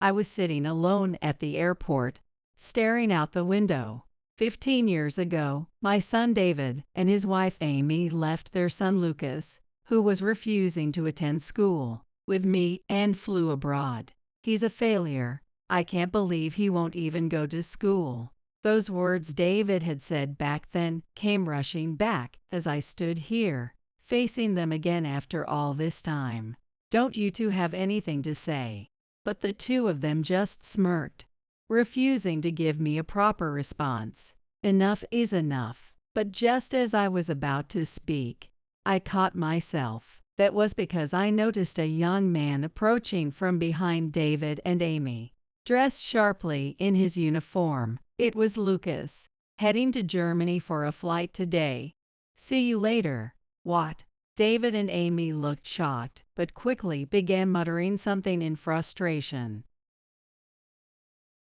I was sitting alone at the airport, staring out the window. 15 years ago, my son David and his wife Amy left their son Lucas, who was refusing to attend school, with me and flew abroad. He's a failure. I can't believe he won't even go to school. Those words David had said back then came rushing back as I stood here, facing them again after all this time. Don't you two have anything to say? But the two of them just smirked, refusing to give me a proper response. Enough is enough. But just as I was about to speak, I caught myself. That was because I noticed a young man approaching from behind David and Amy, dressed sharply in his uniform. It was Lucas, heading to Germany for a flight today. See you later. What? David and Amy looked shocked, but quickly began muttering something in frustration.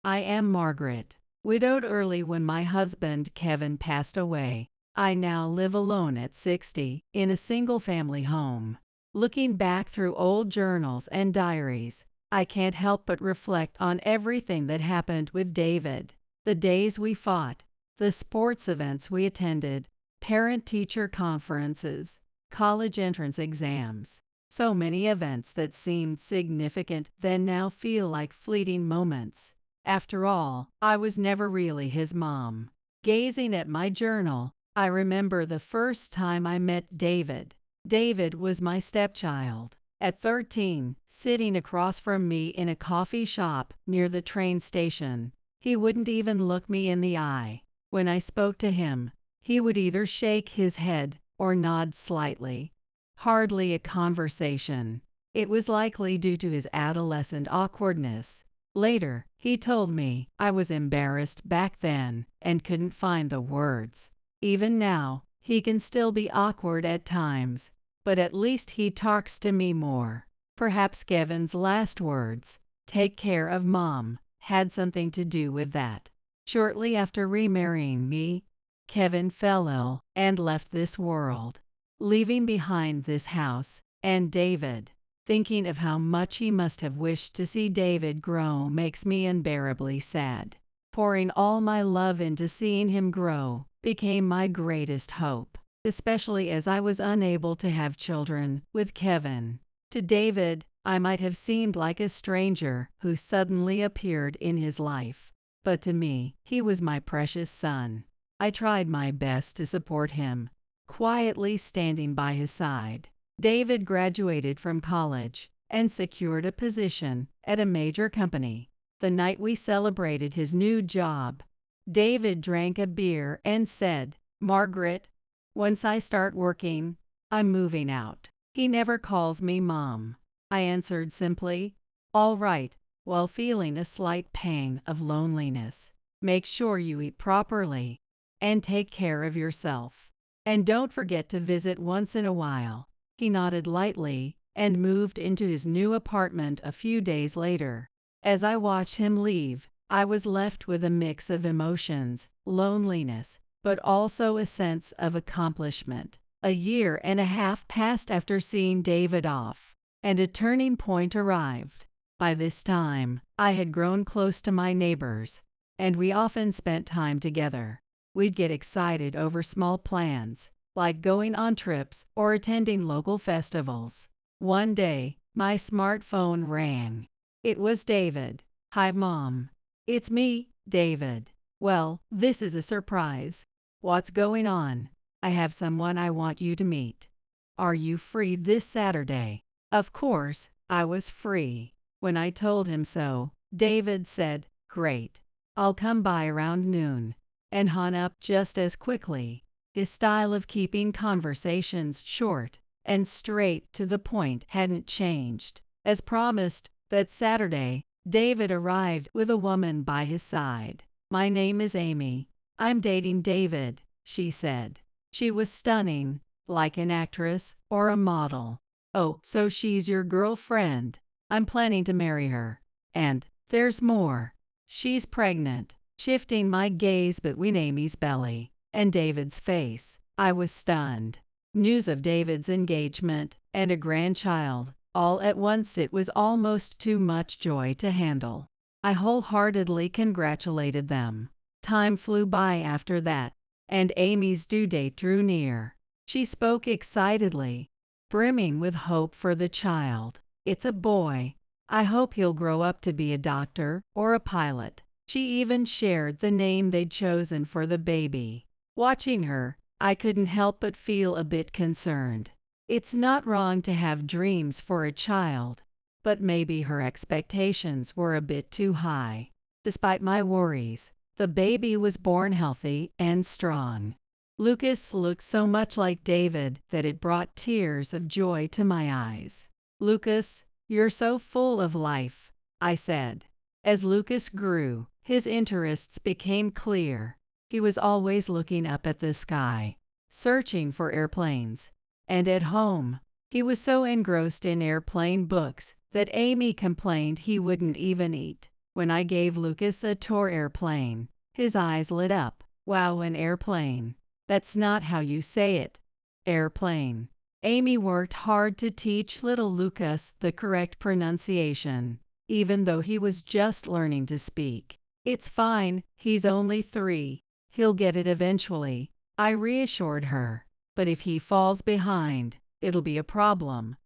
I am Margaret, widowed early when my husband Kevin passed away. I now live alone at 60, in a single-family home. Looking back through old journals and diaries, I can't help but reflect on everything that happened with David. The days we fought, the sports events we attended, parent-teacher conferences, college entrance exams. So many events that seemed significant then now feel like fleeting moments. After all, I was never really his mom. Gazing at my journal, I remember the first time I met David. David was my stepchild. At 13, sitting across from me in a coffee shop near the train station, he wouldn't even look me in the eye. When I spoke to him, he would either shake his head or nod slightly. Hardly a conversation. It was likely due to his adolescent awkwardness. Later, he told me I was embarrassed back then and couldn't find the words. Even now, he can still be awkward at times, but at least he talks to me more. Perhaps Kevin's last words, "Take care of Mom," had something to do with that. Shortly after remarrying me, Kevin fell ill and left this world, leaving behind this house and David. Thinking of how much he must have wished to see David grow makes me unbearably sad. Pouring all my love into seeing him grow became my greatest hope, especially as I was unable to have children with Kevin. To David, I might have seemed like a stranger who suddenly appeared in his life, but to me, he was my precious son. I tried my best to support him, quietly standing by his side. David graduated from college and secured a position at a major company. The night we celebrated his new job, David drank a beer and said, "Margaret, once I start working, I'm moving out." He never calls me Mom. I answered simply, "All right," while feeling a slight pang of loneliness. "Make sure you eat properly and take care of yourself. And don't forget to visit once in a while." He nodded lightly and moved into his new apartment a few days later. As I watched him leave, I was left with a mix of emotions, loneliness, but also a sense of accomplishment. A year and a half passed after seeing David off, and a turning point arrived. By this time, I had grown close to my neighbors, and we often spent time together. We'd get excited over small plans, like going on trips or attending local festivals. One day, my smartphone rang. It was David. "Hi, Mom. It's me, David. Well, this is a surprise. What's going on? I have someone I want you to meet. Are you free this Saturday?" Of course, I was free. When I told him so, David said, "Great. I'll come by around noon," and hung up just as quickly. His style of keeping conversations short and straight to the point hadn't changed. As promised, that Saturday, David arrived with a woman by his side. "My name is Amy. I'm dating David," she said. She was stunning, like an actress or a model. "Oh, so she's your girlfriend? I'm planning to marry her. And there's more. She's pregnant." Shifting my gaze between Amy's belly and David's face, I was stunned. News of David's engagement and a grandchild All at once it was almost too much joy to handle. I wholeheartedly congratulated them. Time flew by after that, and Amy's due date drew near. She spoke excitedly, brimming with hope for the child. "It's a boy. I hope he'll grow up to be a doctor or a pilot." She even shared the name they'd chosen for the baby. Watching her, I couldn't help but feel a bit concerned. It's not wrong to have dreams for a child, but maybe her expectations were a bit too high. Despite my worries, the baby was born healthy and strong. Lucas looked so much like David that it brought tears of joy to my eyes. "Lucas, you're so full of life," I said. As Lucas grew, his interests became clear. He was always looking up at the sky, searching for airplanes. And at home, he was so engrossed in airplane books that Amy complained he wouldn't even eat. When I gave Lucas a toy airplane, his eyes lit up. "Wow, an airplane. That's not how you say it. Airplane." Amy worked hard to teach little Lucas the correct pronunciation, even though he was just learning to speak. "It's fine, he's only 3. He'll get it eventually," I reassured her. "But if he falls behind, it'll be a problem.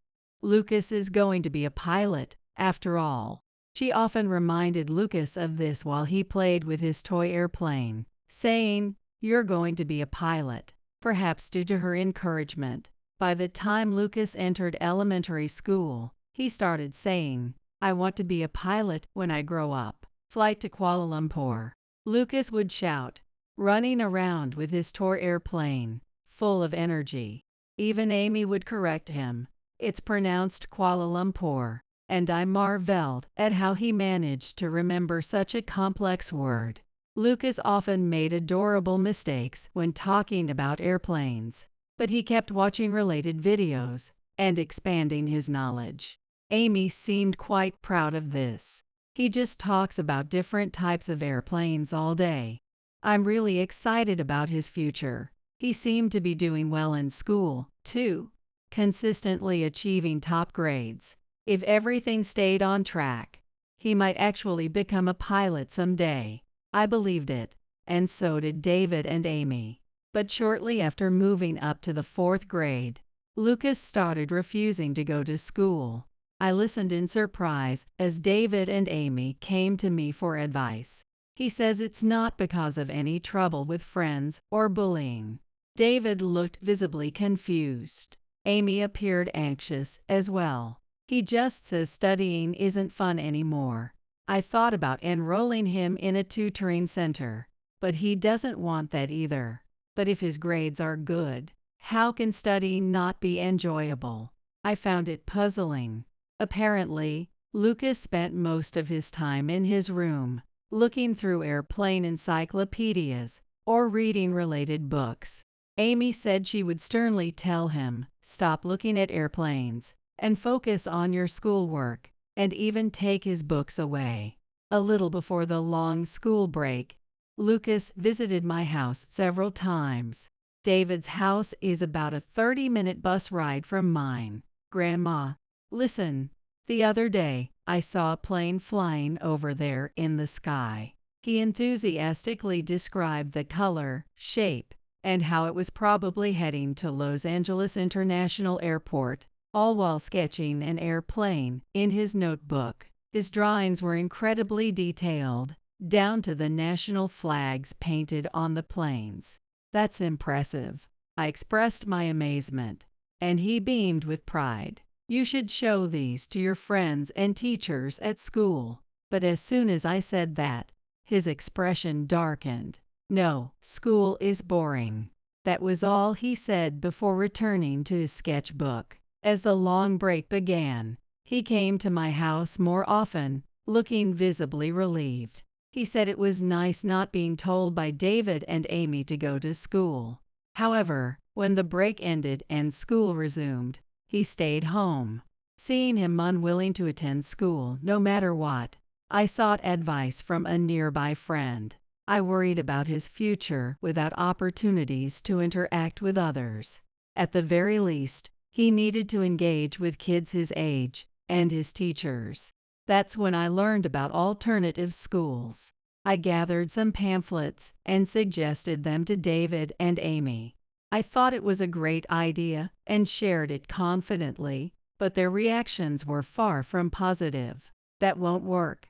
Lucas is going to be a pilot, after all." She often reminded Lucas of this while he played with his toy airplane, saying, "You're going to be a pilot." Perhaps due to her encouragement, by the time Lucas entered elementary school, he started saying, "I want to be a pilot when I grow up." Flight to Kuala Lumpur. Lucas would shout, running around with his toy airplane, full of energy. Even Amy would correct him. "It's pronounced Kuala Lumpur," and I marveled at how he managed to remember such a complex word. Lucas often made adorable mistakes when talking about airplanes, but he kept watching related videos and expanding his knowledge. Amy seemed quite proud of this. "He just talks about different types of airplanes all day." I'm really excited about his future. He seemed to be doing well in school, too, consistently achieving top grades. If everything stayed on track, he might actually become a pilot someday. I believed it, and so did David and Amy. But shortly after moving up to the 4th grade, Lucas started refusing to go to school. I listened in surprise as David and Amy came to me for advice. He says it's not because of any trouble with friends or bullying. David looked visibly confused. Amy appeared anxious as well. "He just says studying isn't fun anymore. I thought about enrolling him in a tutoring center, but he doesn't want that either. But if his grades are good, how can studying not be enjoyable?" I found it puzzling. Apparently, Lucas spent most of his time in his room, looking through airplane encyclopedias or reading related books. Amy said she would sternly tell him, "Stop looking at airplanes and focus on your schoolwork," and even take his books away. A little before the long school break, Lucas visited my house several times. David's house is about a 30-minute bus ride from mine. "Grandma, listen. The other day, I saw a plane flying over there in the sky." He enthusiastically described the color, shape, and how it was probably heading to Los Angeles International Airport, all while sketching an airplane in his notebook. His drawings were incredibly detailed, down to the national flags painted on the planes. "That's impressive." I expressed my amazement, and he beamed with pride. "You should show these to your friends and teachers at school." But as soon as I said that, his expression darkened. "No, school is boring." That was all he said before returning to his sketchbook. As the long break began, he came to my house more often, looking visibly relieved. He said it was nice not being told by David and Amy to go to school. However, when the break ended and school resumed, he stayed home. Seeing him unwilling to attend school no matter what, I sought advice from a nearby friend. I worried about his future without opportunities to interact with others. At the very least, He needed to engage with kids his age and his teachers. That's when I learned about alternative schools. I gathered some pamphlets and suggested them to David and Amy. I thought it was a great idea and shared it confidently, but their reactions were far from positive. That won't work.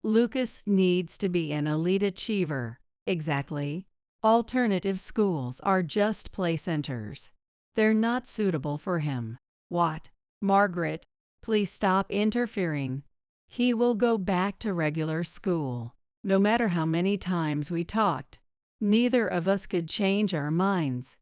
Lucas needs to be an elite achiever. Exactly. Alternative schools are just play centers. They're not suitable for him. What? Margaret, please stop interfering. He will go back to regular school. No matter how many times we talked, neither of us could change our minds.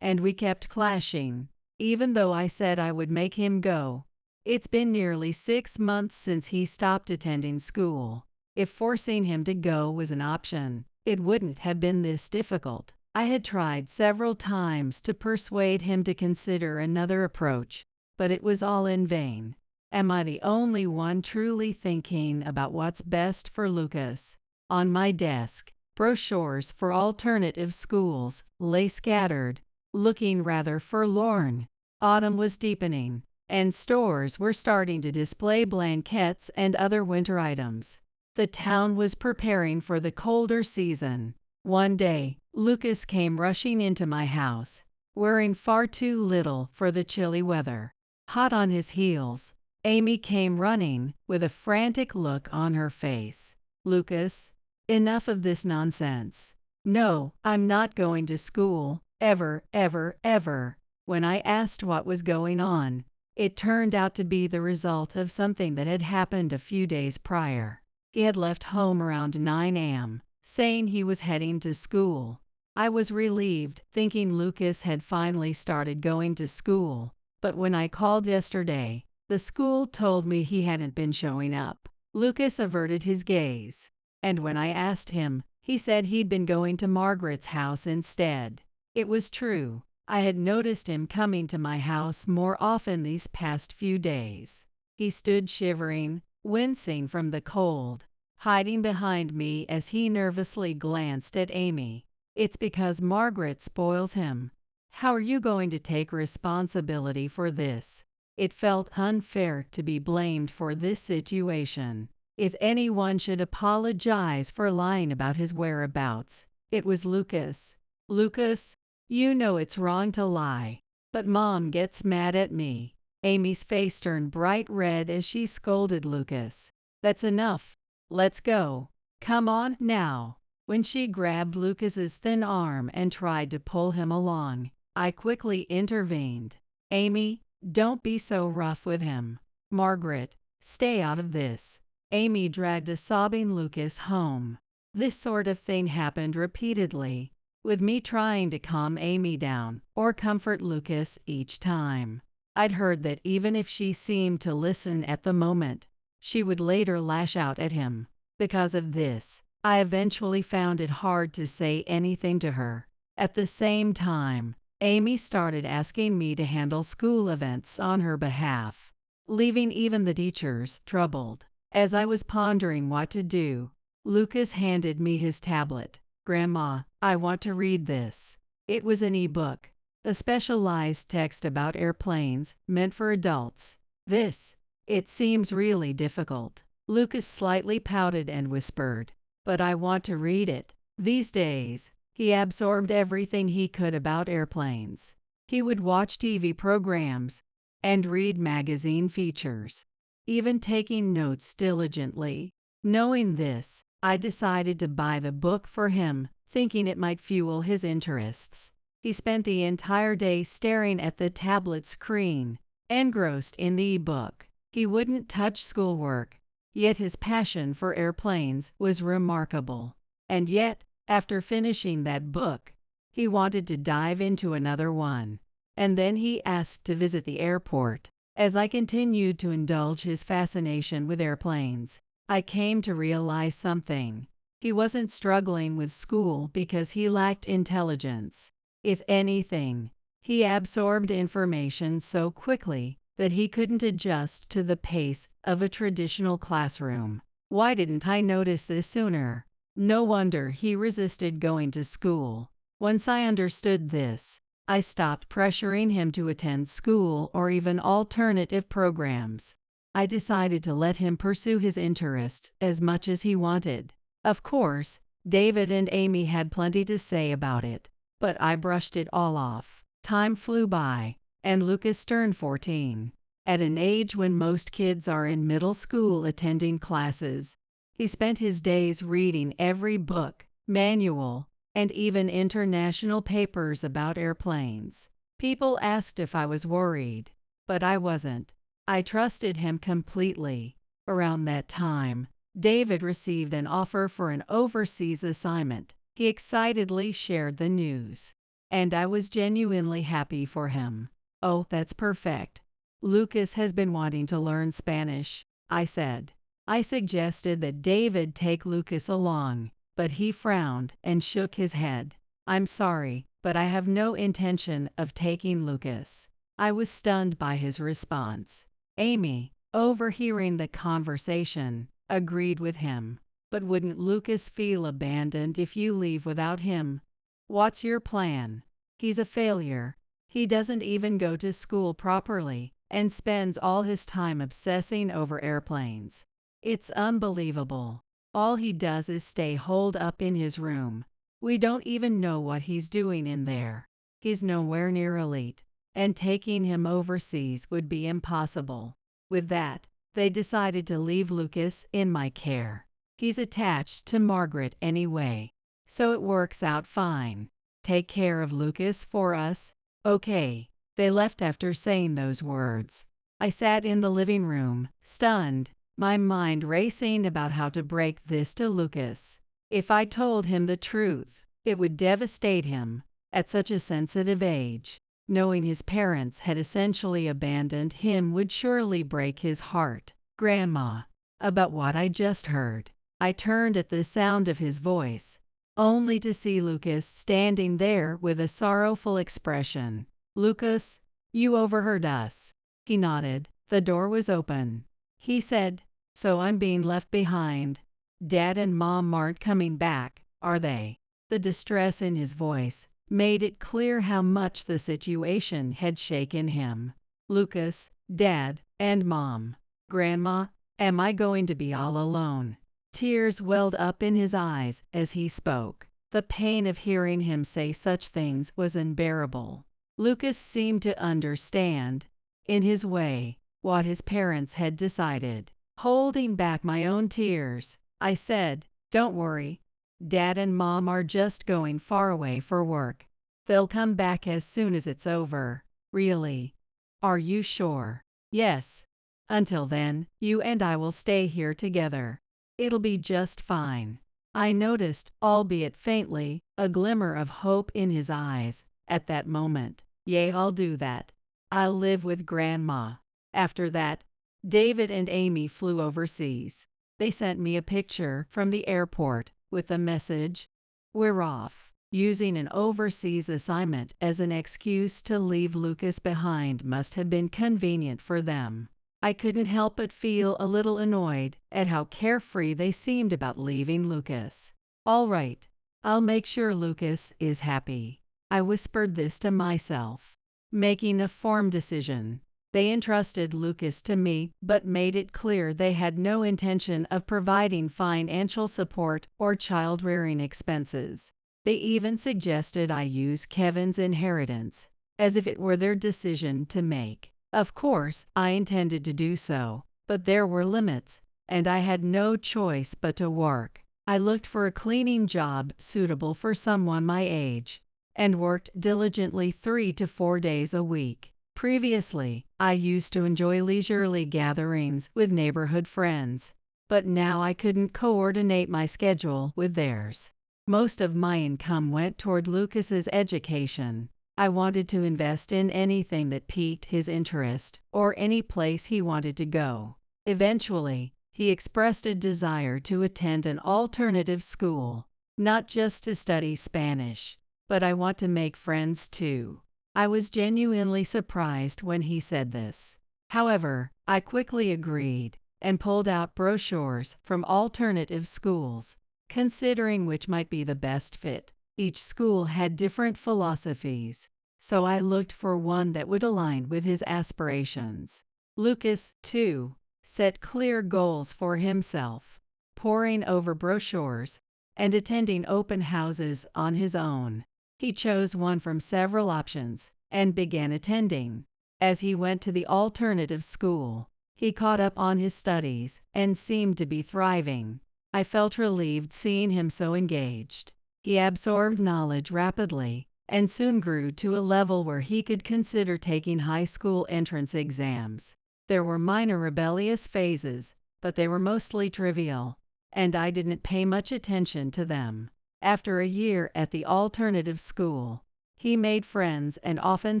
And we kept clashing, even though I said I would make him go. It's been nearly 6 months since he stopped attending school. If forcing him to go was an option, it wouldn't have been this difficult. I had tried several times to persuade him to consider another approach, but it was all in vain. Am I the only one truly thinking about what's best for Lucas? On my desk, brochures for alternative schools lay scattered, looking rather forlorn. Autumn was deepening, and stores were starting to display blankets and other winter items. The town was preparing for the colder season. One day, Lucas came rushing into my house, wearing far too little for the chilly weather. Hot on his heels, Amy came running, with a frantic look on her face. Lucas, enough of this nonsense. No, I'm not going to school, ever, ever, ever. When I asked what was going on, it turned out to be the result of something that had happened a few days prior. He had left home around 9 a.m., saying he was heading to school. I was relieved, thinking Lucas had finally started going to school, but when I called yesterday, the school told me he hadn't been showing up. Lucas averted his gaze, and when I asked him, he said he'd been going to Margaret's house instead. It was true. I had noticed him coming to my house more often these past few days. He stood shivering, wincing from the cold, hiding behind me as he nervously glanced at Amy. It's because Margaret spoils him. How are you going to take responsibility for this? It felt unfair to be blamed for this situation. If anyone should apologize for lying about his whereabouts, it was Lucas. Lucas, you know it's wrong to lie, but Mom gets mad at me. Amy's face turned bright red as she scolded Lucas. That's enough. Let's go. Come on now. When she grabbed Lucas's thin arm and tried to pull him along, I quickly intervened. Amy, don't be so rough with him. Margaret, stay out of this. Amy dragged a sobbing Lucas home. This sort of thing happened repeatedly, with me trying to calm Amy down or comfort Lucas each time. I'd heard that even if she seemed to listen at the moment, she would later lash out at him. Because of this, I eventually found it hard to say anything to her. At the same time, Amy started asking me to handle school events on her behalf, leaving even the teachers troubled. As I was pondering what to do, Lucas handed me his tablet. Grandma, I want to read this. It was an e-book, a specialized text about airplanes, meant for adults. It seems really difficult. Lucas slightly pouted and whispered, but I want to read it. These days, he absorbed everything he could about airplanes. He would watch TV programs and read magazine features, even taking notes diligently. Knowing this, I decided to buy the book for him, thinking it might fuel his interests. He spent the entire day staring at the tablet screen, engrossed in the e-book. He wouldn't touch schoolwork, yet his passion for airplanes was remarkable. And yet, after finishing that book, he wanted to dive into another one. And then he asked to visit the airport. As I continued to indulge his fascination with airplanes, I came to realize something. He wasn't struggling with school because he lacked intelligence. If anything, he absorbed information so quickly that he couldn't adjust to the pace of a traditional classroom. Why didn't I notice this sooner? No wonder he resisted going to school. Once I understood this, I stopped pressuring him to attend school or even alternative programs. I decided to let him pursue his interests as much as he wanted. Of course, David and Amy had plenty to say about it, but I brushed it all off. Time flew by, and Lucas turned 14. At an age when most kids are in middle school attending classes, he spent his days reading every book, manual, and even international papers about airplanes. People asked if I was worried, but I wasn't. I trusted him completely. Around that time, David received an offer for an overseas assignment. He excitedly shared the news, and I was genuinely happy for him. "Oh, that's perfect. Lucas has been wanting to learn Spanish," I said. I suggested that David take Lucas along, but he frowned and shook his head. "I'm sorry, but I have no intention of taking Lucas." I was stunned by his response. Amy, overhearing the conversation, agreed with him. "But wouldn't Lucas feel abandoned if you leave without him? What's your plan? He's a failure. He doesn't even go to school properly and spends all his time obsessing over airplanes. It's unbelievable. All he does is stay holed up in his room. We don't even know what he's doing in there. He's nowhere near elite, and taking him overseas would be impossible." With that, they decided to leave Lucas in my care. He's attached to Margaret anyway, so it works out fine. Take care of Lucas for us, okay? They left after saying those words. I sat in the living room, stunned, my mind racing about how to break this to Lucas. If I told him the truth, it would devastate him at such a sensitive age. Knowing his parents had essentially abandoned him would surely break his heart. "Grandma," about what I just heard. I turned at the sound of his voice, only to see Lucas standing there with a sorrowful expression. "Lucas, you overheard us." He nodded. The door was open. He said, "So I'm being left behind. Dad and Mom aren't coming back, are they?" The distress in his voice made it clear how much the situation had shaken him. "Lucas, Dad, and Mom. Grandma, am I going to be all alone?" Tears welled up in his eyes as he spoke. The pain of hearing him say such things was unbearable. Lucas seemed to understand, in his way, what his parents had decided. Holding back my own tears, I said, "Don't worry. Dad and Mom are just going far away for work. They'll come back as soon as it's over." "Really? Are you sure?" "Yes. Until then, you and I will stay here together. It'll be just fine." I noticed, albeit faintly, a glimmer of hope in his eyes at that moment. "Yeah, I'll do that. I'll live with Grandma." After that, David and Amy flew overseas. They sent me a picture from the airport with the message, "We're off." Using an overseas assignment as an excuse to leave Lucas behind must have been convenient for them. I couldn't help but feel a little annoyed at how carefree they seemed about leaving Lucas. "All right, I'll make sure Lucas is happy." I whispered this to myself, making a firm decision. They entrusted Lucas to me, but made it clear they had no intention of providing financial support or child-rearing expenses. They even suggested I use Kevin's inheritance, as if it were their decision to make. Of course, I intended to do so, but there were limits, and I had no choice but to work. I looked for a cleaning job suitable for someone my age, and worked diligently 3 to 4 days a week. Previously, I used to enjoy leisurely gatherings with neighborhood friends, but now I couldn't coordinate my schedule with theirs. Most of my income went toward Lucas's education. I wanted to invest in anything that piqued his interest or any place he wanted to go. Eventually, he expressed a desire to attend an alternative school, not just to study Spanish, but I want to make friends too. I was genuinely surprised when he said this. However, I quickly agreed and pulled out brochures from alternative schools, considering which might be the best fit. Each school had different philosophies, so I looked for one that would align with his aspirations. Lucas, too, set clear goals for himself, poring over brochures and attending open houses on his own. He chose one from several options and began attending. As he went to the alternative school, he caught up on his studies and seemed to be thriving. I felt relieved seeing him so engaged. He absorbed knowledge rapidly and soon grew to a level where he could consider taking high school entrance exams. There were minor rebellious phases, but they were mostly trivial, and I didn't pay much attention to them. After a year at the alternative school, he made friends and often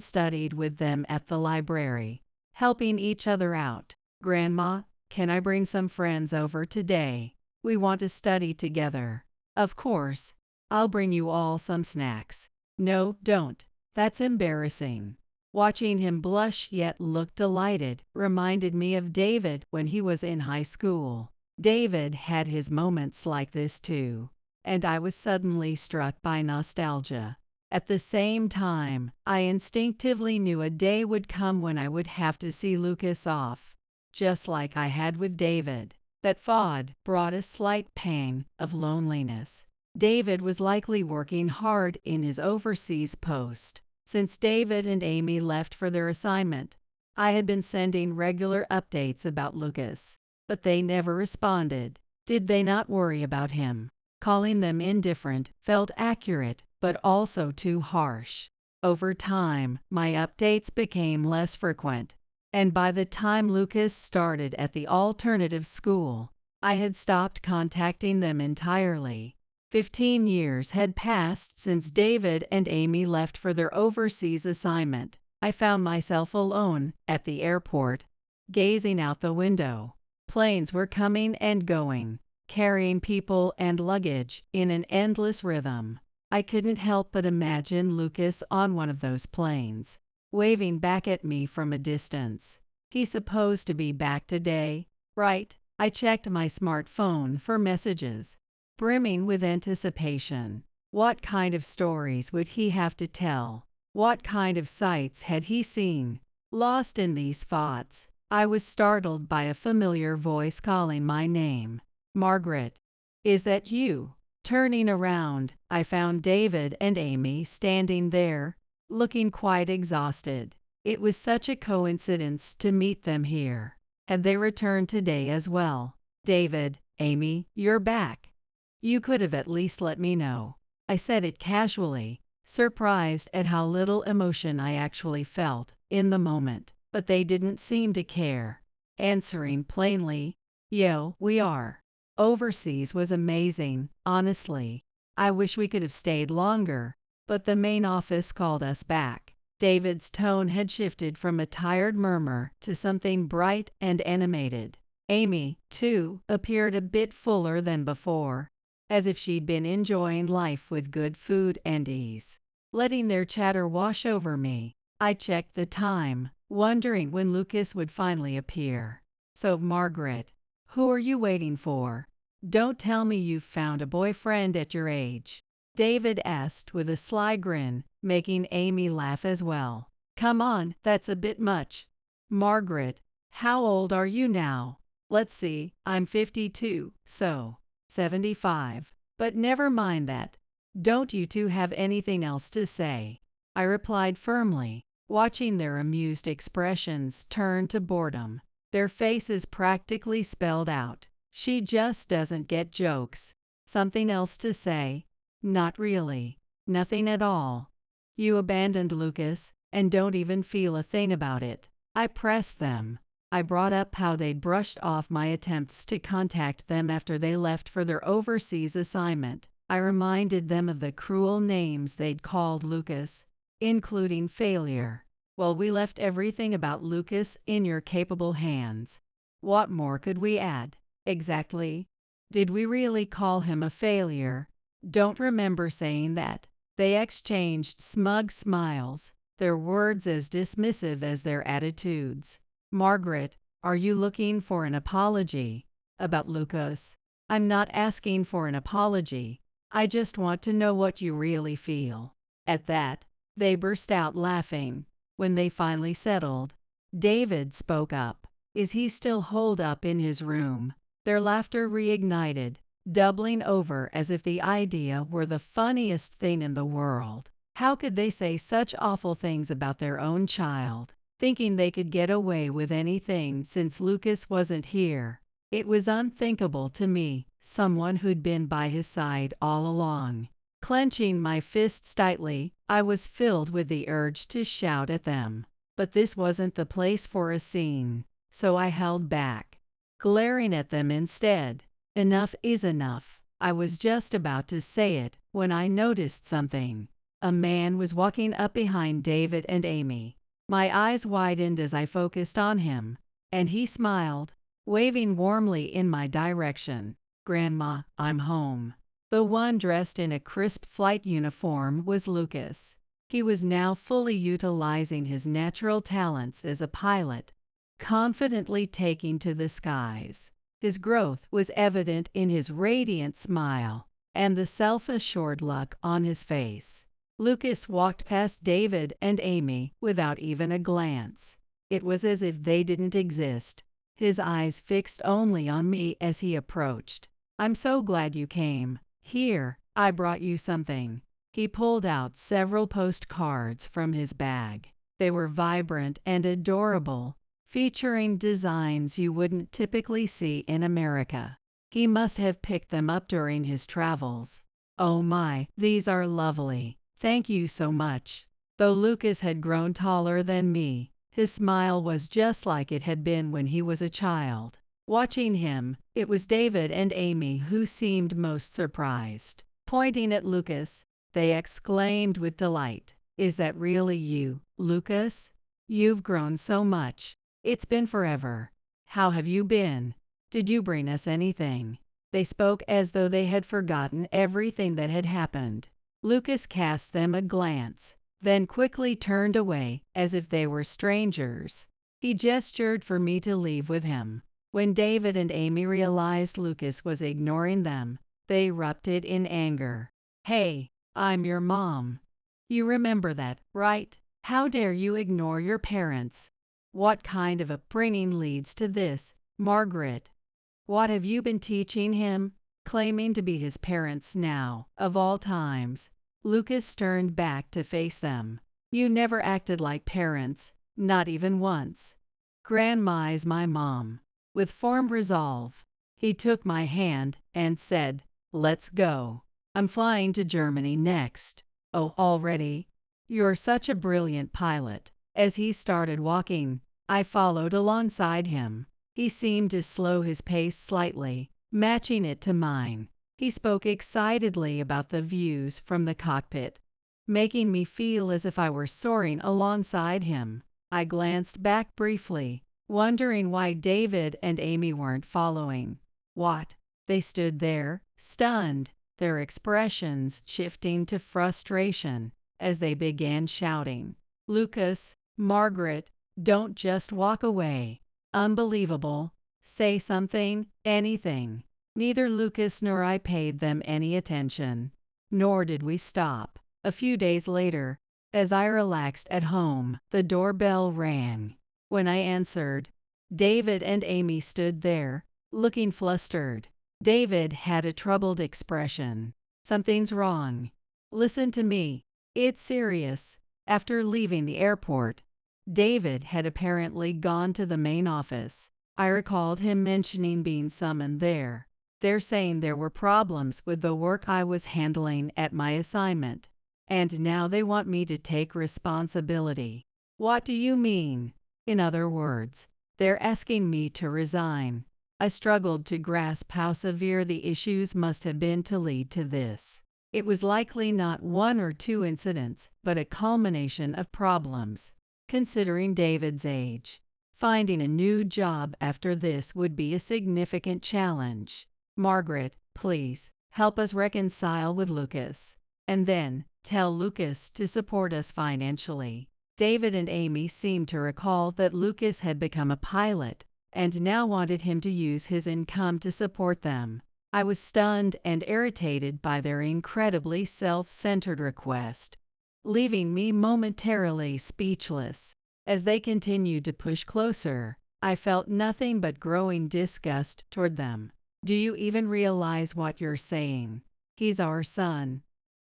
studied with them at the library, helping each other out. "Grandma, can I bring some friends over today? We want to study together." "Of course. I'll bring you all some snacks." "No, don't. That's embarrassing." Watching him blush yet look delighted reminded me of David when he was in high school. David had his moments like this too, and I was suddenly struck by nostalgia. At the same time, I instinctively knew a day would come when I would have to see Lucas off, just like I had with David. That thought brought a slight pang of loneliness. David was likely working hard in his overseas post. Since David and Amy left for their assignment, I had been sending regular updates about Lucas, but they never responded. Did they not worry about him? Calling them indifferent felt accurate, but also too harsh. Over time, my updates became less frequent, and by the time Lucas started at the alternative school, I had stopped contacting them entirely. 15 years had passed since David and Amy left for their overseas assignment. I found myself alone at the airport, gazing out the window. Planes were coming and going, carrying people and luggage in an endless rhythm. I couldn't help but imagine Lucas on one of those planes, waving back at me from a distance. He's supposed to be back today, right? I checked my smartphone for messages, brimming with anticipation. What kind of stories would he have to tell? What kind of sights had he seen? Lost in these thoughts, I was startled by a familiar voice calling my name. "Margaret, is that you?" Turning around, I found David and Amy standing there, looking quite exhausted. It was such a coincidence to meet them here. Had they returned today as well? "David, Amy, you're back. You could have at least let me know." I said it casually, surprised at how little emotion I actually felt in the moment. But they didn't seem to care, answering plainly, "Yo, we are." Overseas was amazing, honestly. I wish we could have stayed longer, but the main office called us back. David's tone had shifted from a tired murmur to something bright and animated. Amy, too, appeared a bit fuller than before, as if she'd been enjoying life with good food and ease. Letting their chatter wash over me, I checked the time, wondering when Lucas would finally appear. "So, Margaret, who are you waiting for? Don't tell me you've found a boyfriend at your age," David asked with a sly grin, making Amy laugh as well. "Come on, that's a bit much." "Margaret, how old are you now?" "Let's see, I'm 52, so 75. But never mind that. Don't you two have anything else to say?" I replied firmly, watching their amused expressions turn to boredom. Their faces practically spelled out, "She just doesn't get jokes." Something else to say? Not really. Nothing at all. "You abandoned Lucas, and don't even feel a thing about it." I pressed them. I brought up how they'd brushed off my attempts to contact them after they left for their overseas assignment. I reminded them of the cruel names they'd called Lucas, including failure. "Well, we left everything about Lucas in your capable hands." What more could we add? Exactly. Did we really call him a failure? Don't remember saying that. They exchanged smug smiles, their words as dismissive as their attitudes. "Margaret, are you looking for an apology about Lucas?" "I'm not asking for an apology. I just want to know what you really feel." At that, They burst out laughing. When they finally settled, David spoke up. Is he still holed up in his room? Their laughter reignited, doubling over as if the idea were the funniest thing in the world. How could they say such awful things about their own child, thinking they could get away with anything since Lucas wasn't here? It was unthinkable to me, someone who'd been by his side all along. Clenching my fists tightly, I was filled with the urge to shout at them. But this wasn't the place for a scene, so I held back, glaring at them instead. Enough is enough. I was just about to say it when I noticed something. A man was walking up behind David and Amy. My eyes widened as I focused on him, and he smiled, waving warmly in my direction. "Grandma, I'm home." The one dressed in a crisp flight uniform was Lucas. He was now fully utilizing his natural talents as a pilot, confidently taking to the skies. His growth was evident in his radiant smile and the self-assured look on his face. Lucas walked past David and Amy without even a glance. It was as if they didn't exist, his eyes fixed only on me as he approached. "I'm so glad you came. Here, I brought you something." He pulled out several postcards from his bag. They were vibrant and adorable, featuring designs you wouldn't typically see in America. He must have picked them up during his travels. "Oh my, these are lovely. Thank you so much." Though Lucas had grown taller than me, his smile was just like it had been when he was a child. Watching him, it was David and Amy who seemed most surprised. Pointing at Lucas, they exclaimed with delight, "Is that really you, Lucas? You've grown so much. It's been forever. How have you been? Did you bring us anything?" They spoke as though they had forgotten everything that had happened. Lucas cast them a glance, then quickly turned away as if they were strangers. He gestured for me to leave with him. When David and Amy realized Lucas was ignoring them, they erupted in anger. "Hey, I'm your mom. You remember that, right? How dare you ignore your parents? What kind of upbringing leads to this, Margaret? What have you been teaching him?" Claiming to be his parents now, of all times, Lucas turned back to face them. "You never acted like parents, not even once. Grandma's my mom." With firm resolve, he took my hand and said, "Let's go. I'm flying to Germany next." "Oh, already? You're such a brilliant pilot." As he started walking, I followed alongside him. He seemed to slow his pace slightly, matching it to mine. He spoke excitedly about the views from the cockpit, making me feel as if I were soaring alongside him. I glanced back briefly, wondering why David and Amy weren't following. "What?" They stood there, stunned, their expressions shifting to frustration as they began shouting, "Lucas, Margaret, don't just walk away. Unbelievable. Say something, anything." Neither Lucas nor I paid them any attention, nor did we stop. A few days later, as I relaxed at home, the doorbell rang. When I answered, David and Amy stood there, looking flustered. David had a troubled expression. "Something's wrong. Listen to me. It's serious." After leaving the airport, David had apparently gone to the main office. I recalled him mentioning being summoned there. "They're saying there were problems with the work I was handling at my assignment, and now they want me to take responsibility." "What do you mean?" "In other words, they're asking me to resign." I struggled to grasp how severe the issues must have been to lead to this. It was likely not one or two incidents, but a culmination of problems. Considering David's age, finding a new job after this would be a significant challenge. "Margaret, please, help us reconcile with Lucas. And then, tell Lucas to support us financially." David and Amy seemed to recall that Lucas had become a pilot, and now wanted him to use his income to support them. I was stunned and irritated by their incredibly self-centered request. leaving me momentarily speechless. As they continued to push closer, I felt nothing but growing disgust toward them. Do you even realize what you're saying? He's our son.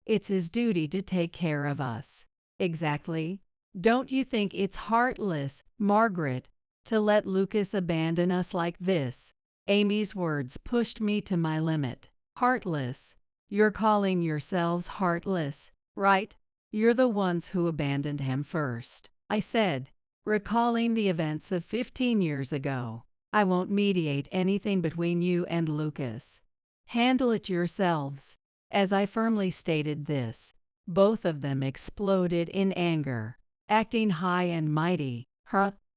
It's his duty to take care of us. Exactly. Don't you think it's heartless, Margaret, to let Lucas abandon us like this? Amy's words pushed me to my limit. Heartless? You're calling yourselves heartless, right? You're the ones who abandoned him first, I said, recalling the events of 15 years ago. I won't mediate anything between you and Lucas. Handle it yourselves. As I firmly stated this, both of them exploded in anger, acting high and mighty.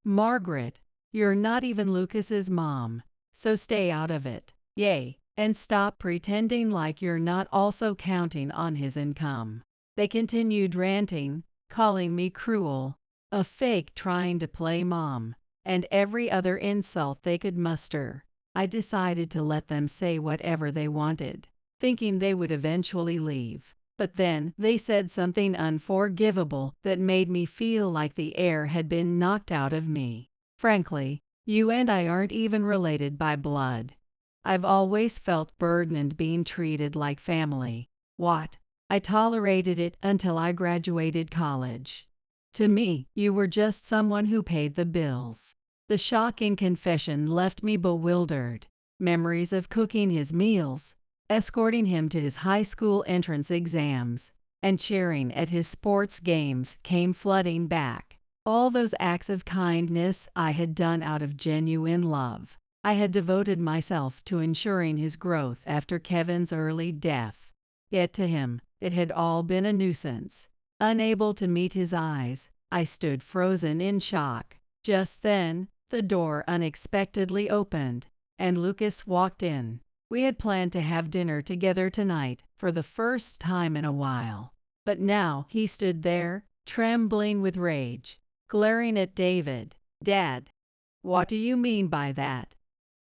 Margaret, you're not even Lucas's mom, so stay out of it. Yay, and stop pretending like you're not also counting on his income. They continued ranting, calling me cruel, a fake trying to play mom, and every other insult they could muster. I decided to let them say whatever they wanted, thinking they would eventually leave. But then they said something unforgivable that made me feel like the air had been knocked out of me. Frankly, you and I aren't even related by blood. I've always felt burdened being treated like family. What? I tolerated it until I graduated college. To me, you were just someone who paid the bills. The shocking confession left me bewildered. Memories of cooking his meals, escorting him to his high school entrance exams, and cheering at his sports games came flooding back. All those acts of kindness I had done out of genuine love. I had devoted myself to ensuring his growth after Kevin's early death. Yet to him, it had all been a nuisance. Unable to meet his eyes, I stood frozen in shock. Just then, the door unexpectedly opened, and Lucas walked in. We had planned to have dinner together tonight for the first time in a while. But now he stood there, trembling with rage, glaring at David. Dad, what do you mean by that?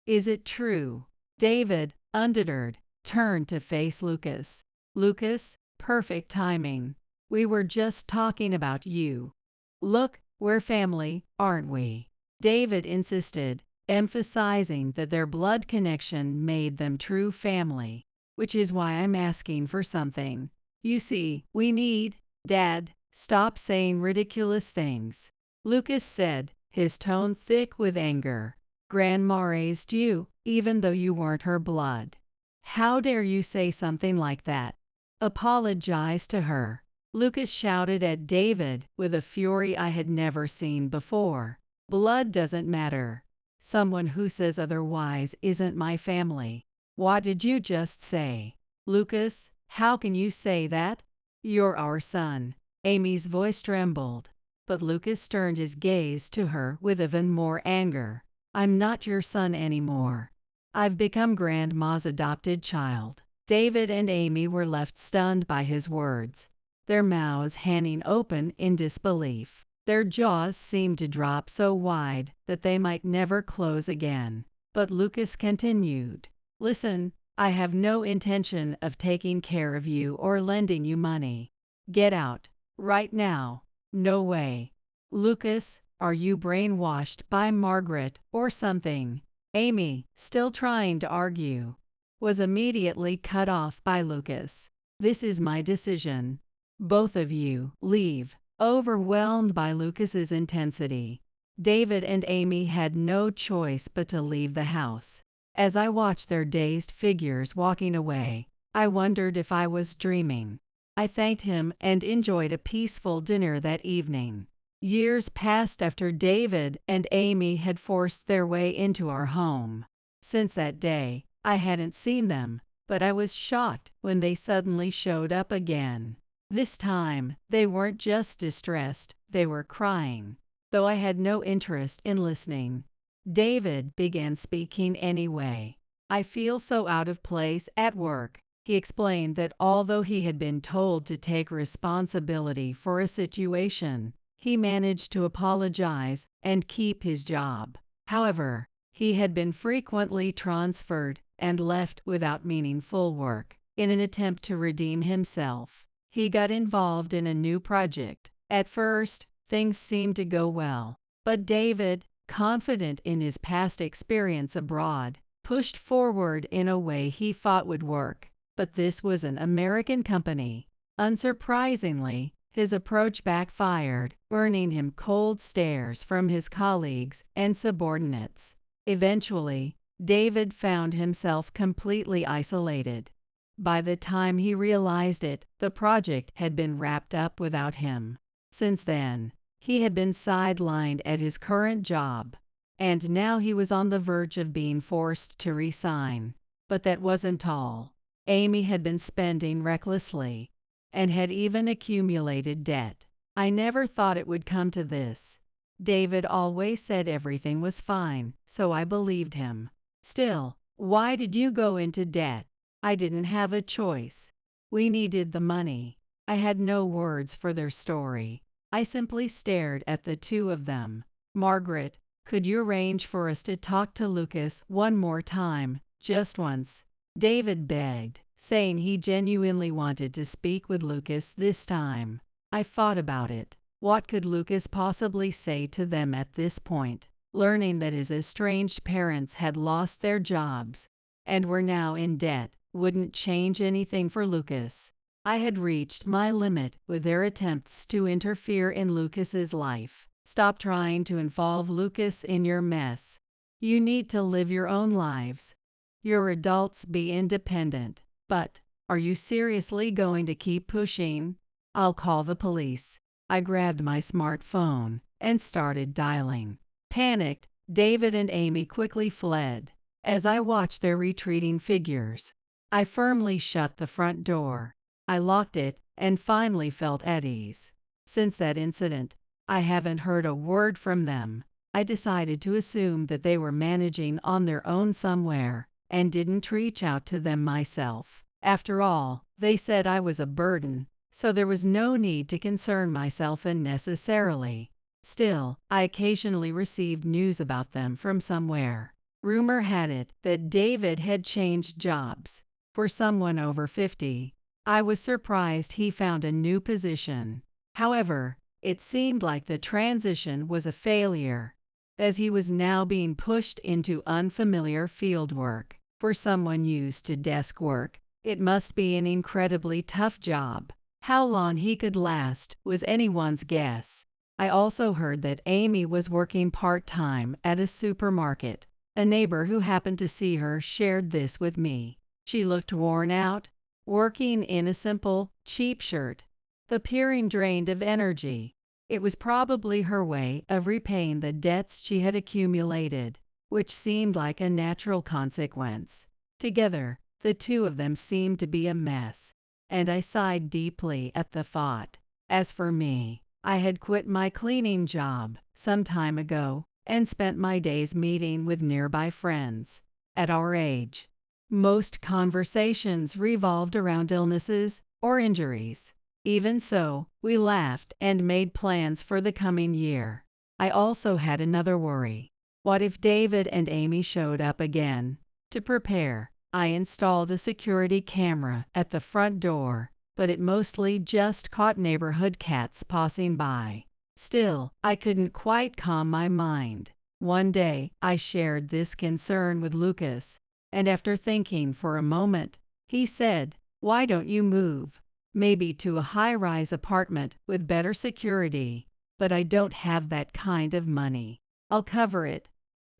Is it true? David, undeterred, turned to face Lucas. Lucas, perfect timing. We were just talking about you. Look, we're family, aren't we? David insisted, emphasizing that their blood connection made them true family, which is why I'm asking for something. You see, we need, Dad, stop saying ridiculous things. Lucas said, his tone thick with anger. Grandma raised you, even though you weren't her blood. How dare you say something like that? Apologize to her. Lucas shouted at David with a fury I had never seen before. Blood doesn't matter. Someone who says otherwise isn't my family. What did you just say? Lucas, how can you say that? You're our son. Amy's voice trembled, but Lucas turned his gaze to her with even more anger. I'm not your son anymore. I've become Grandma's adopted child. David and Amy were left stunned by his words, their mouths hanging open in disbelief. Their jaws seemed to drop so wide that they might never close again. But Lucas continued, Listen, I have no intention of taking care of you or lending you money. Get out, right now. No way. Lucas, are you brainwashed by Margaret or something? Amy, still trying to argue, was immediately cut off by Lucas. This is my decision. Both of you leave. Overwhelmed by Lucas's intensity, David and Amy had no choice but to leave the house. As I watched their dazed figures walking away, I wondered if I was dreaming. I thanked him and enjoyed a peaceful dinner that evening. Years passed after David and Amy had forced their way into our home. Since that day, I hadn't seen them, but I was shocked when they suddenly showed up again. This time, they weren't just distressed, they were crying. Though I had no interest in listening, David began speaking anyway. I feel so out of place at work. He explained that although he had been told to take responsibility for a situation, he managed to apologize and keep his job. However, he had been frequently transferred and left without meaningful work. In an attempt to redeem himself, he got involved in a new project. At first, things seemed to go well, but David, confident in his past experience abroad, pushed forward in a way he thought would work. But this was an American company. Unsurprisingly, his approach backfired, earning him cold stares from his colleagues and subordinates. Eventually, David found himself completely isolated. By the time he realized it, the project had been wrapped up without him. Since then, he had been sidelined at his current job, and now he was on the verge of being forced to resign. But that wasn't all. Amy had been spending recklessly, and had even accumulated debt. I never thought it would come to this. David always said everything was fine, so I believed him. Still, why did you go into debt? I didn't have a choice. We needed the money. I had no words for their story. I simply stared at the two of them. Margaret, could you arrange for us to talk to Lucas one more time, just once? David begged, saying he genuinely wanted to speak with Lucas this time. I thought about it. What could Lucas possibly say to them at this point? Learning that his estranged parents had lost their jobs and were now in debt wouldn't change anything for Lucas. I had reached my limit with their attempts to interfere in Lucas's life. Stop trying to involve Lucas in your mess. You need to live your own lives. You're adults, be independent. But, are you seriously going to keep pushing? I'll call the police. I grabbed my smartphone and started dialing. Panicked, David and Amy quickly fled. As I watched their retreating figures, I firmly shut the front door. I locked it and finally felt at ease. Since that incident, I haven't heard a word from them. I decided to assume that they were managing on their own somewhere and didn't reach out to them myself. After all, they said I was a burden, so there was no need to concern myself unnecessarily. Still, I occasionally received news about them from somewhere. Rumor had it that David had changed jobs. For someone over 50, I was surprised he found a new position. However, it seemed like the transition was a failure, as he was now being pushed into unfamiliar fieldwork. For someone used to desk work, it must be an incredibly tough job. How long he could last was anyone's guess. I also heard that Amy was working part-time at a supermarket. A neighbor who happened to see her shared this with me. She looked worn out, working in a simple, cheap shirt, appearing drained of energy. It was probably her way of repaying the debts she had accumulated, which seemed like a natural consequence. Together, the two of them seemed to be a mess, and I sighed deeply at the thought. As for me, I had quit my cleaning job some time ago and spent my days meeting with nearby friends. At our age, most conversations revolved around illnesses or injuries. Even so, we laughed and made plans for the coming year. I also had another worry. What if David and Amy showed up again? To prepare, I installed a security camera at the front door, but it mostly just caught neighborhood cats passing by. Still, I couldn't quite calm my mind. One day, I shared this concern with Lucas, and after thinking for a moment, he said, "Why don't you move? Maybe to a high-rise apartment with better security, but I don't have that kind of money. I'll cover it."